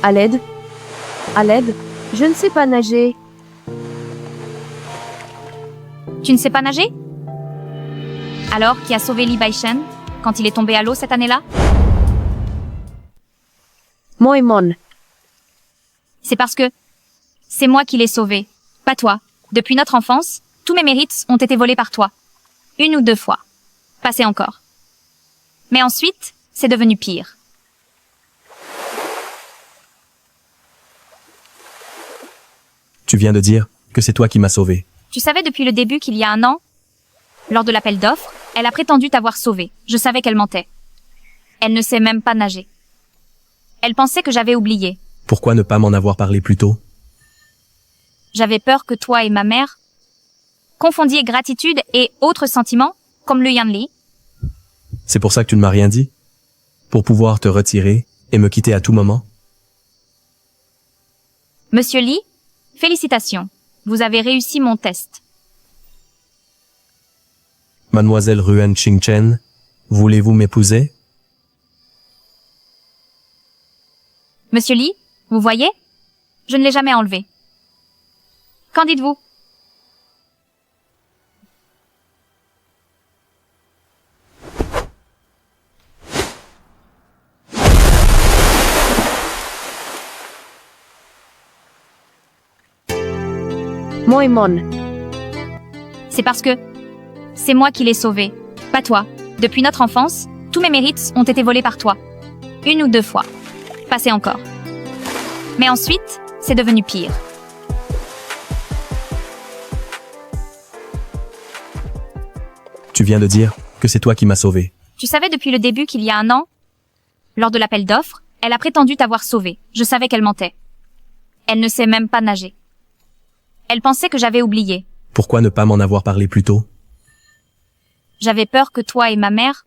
À l'aide? À l'aide? Je ne sais pas nager. Tu ne sais pas nager? Alors, qui a sauvé Li Baishen quand il est tombé à l'eau cette année-là? Moi et Mon. C'est parce que c'est moi qui l'ai sauvé, pas toi. Depuis notre enfance, tous mes mérites ont été volés par toi. 1 ou 2 fois. Passez encore. Mais ensuite, c'est devenu pire. Tu viens de dire que c'est toi qui m'as sauvé. Tu savais depuis le début qu'il y a 1 an, lors de l'appel d'offres, elle a prétendu t'avoir sauvé. Je savais qu'elle mentait. Elle ne sait même pas nager. Elle pensait que j'avais oublié. Pourquoi ne pas m'en avoir parlé plus tôt? J'avais peur que toi et ma mère confondiez gratitude et autres sentiments, comme le Yanli. C'est pour ça que tu ne m'as rien dit? Pour pouvoir te retirer et me quitter à tout moment? Monsieur Li, félicitations. Vous avez réussi mon test. Mademoiselle Ruan Qingchen, voulez-vous m'épouser? Monsieur Li, vous voyez? Je ne l'ai jamais enlevé. Qu'en dites-vous? Moi et Mon. C'est parce que c'est moi qui l'ai sauvé, pas toi. Depuis notre enfance, tous mes mérites ont été volés par toi. 1 ou 2 fois. Passez encore. Mais ensuite, c'est devenu pire. Tu viens de dire que c'est toi qui m'as sauvé. Tu savais depuis le début qu'il y a 1 an, lors de l'appel d'offres, elle a prétendu t'avoir sauvé. Je savais qu'elle mentait. Elle ne sait même pas nager. Elle pensait que j'avais oublié. Pourquoi ne pas m'en avoir parlé plus tôt? J'avais peur que toi et ma mère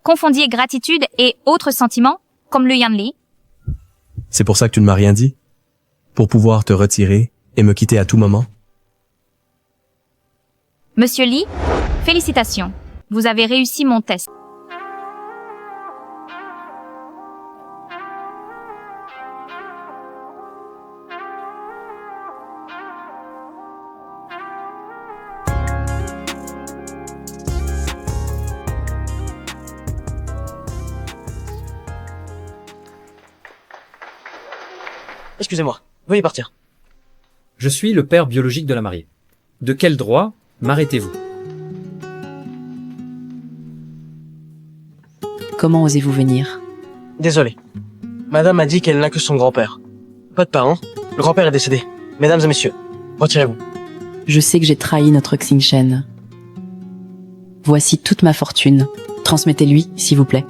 confondiez gratitude et autres sentiments, comme le Yanli. C'est pour ça que tu ne m'as rien dit? Pour pouvoir te retirer et me quitter à tout moment? Monsieur Li, félicitations. Vous avez réussi mon test. Excusez-moi, veuillez partir. Je suis le père biologique de la mariée. De quel droit m'arrêtez-vous? Comment osez-vous venir? Désolé. Madame a dit qu'elle n'a que son grand-père. Pas de parents. Le grand-père est décédé. Mesdames et messieurs, retirez-vous. Je sais que j'ai trahi notre Xingchen. Voici toute ma fortune. Transmettez-lui, s'il vous plaît.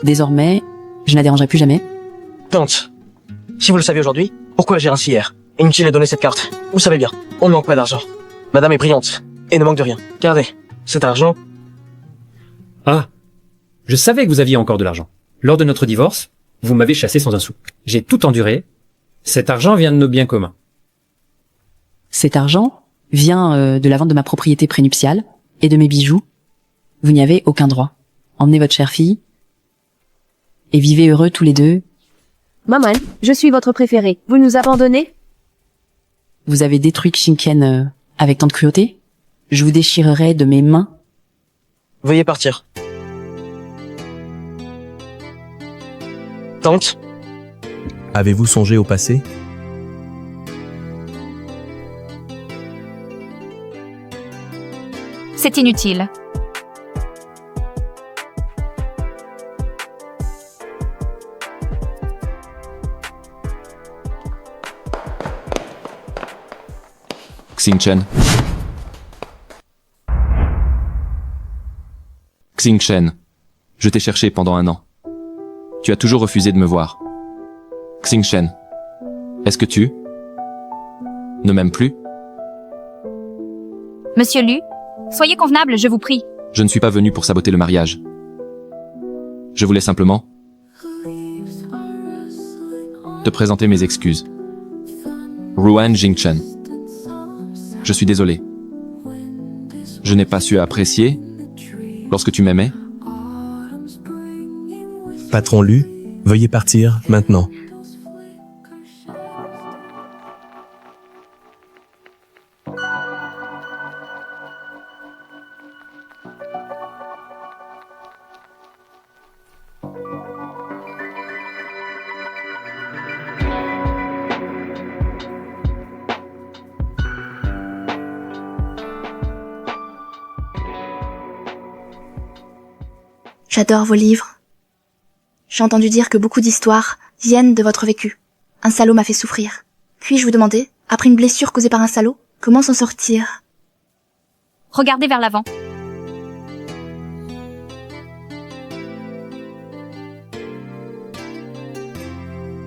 Désormais, je ne la dérangerai plus jamais. Tante, si vous le savez aujourd'hui, pourquoi agir ainsi hier? Inutile de donner cette carte. Vous savez bien, on ne manque pas d'argent. Madame est brillante et ne manque de rien. Gardez, cet argent. Ah, je savais que vous aviez encore de l'argent. Lors de notre divorce, Vous m'avez chassé sans un sou. J'ai tout enduré. Cet argent vient de nos biens communs. Cet argent vient de la vente de ma propriété prénuptiale et de mes bijoux. Vous n'y avez aucun droit. Emmenez votre chère fille et vivez heureux tous les deux. Maman, je suis votre préférée. Vous nous abandonnez? Vous avez détruit Xingchen avec tant de cruauté? Je vous déchirerai de mes mains. Veuillez partir. Tante, Avez-vous songé au passé? C'est inutile. Xingchen. Xingchen. Je t'ai cherché pendant 1 an. Tu as toujours refusé de me voir. Xingchen. Est-ce que tu ne m'aimes plus? Monsieur Lu, soyez convenable, je vous prie. Je ne suis pas venu pour saboter le mariage. Je voulais simplement te présenter mes excuses. Ruan Jingchen. Je suis désolé. Je n'ai pas su apprécier lorsque tu m'aimais. Patron Lu, veuillez partir maintenant. J'adore vos livres. J'ai entendu dire que beaucoup d'histoires viennent de votre vécu. Un salaud m'a fait souffrir. Puis-je vous demander, après une blessure causée par un salaud, comment s'en sortir? Regardez vers l'avant.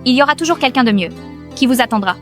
Il y aura toujours quelqu'un de mieux, qui vous attendra.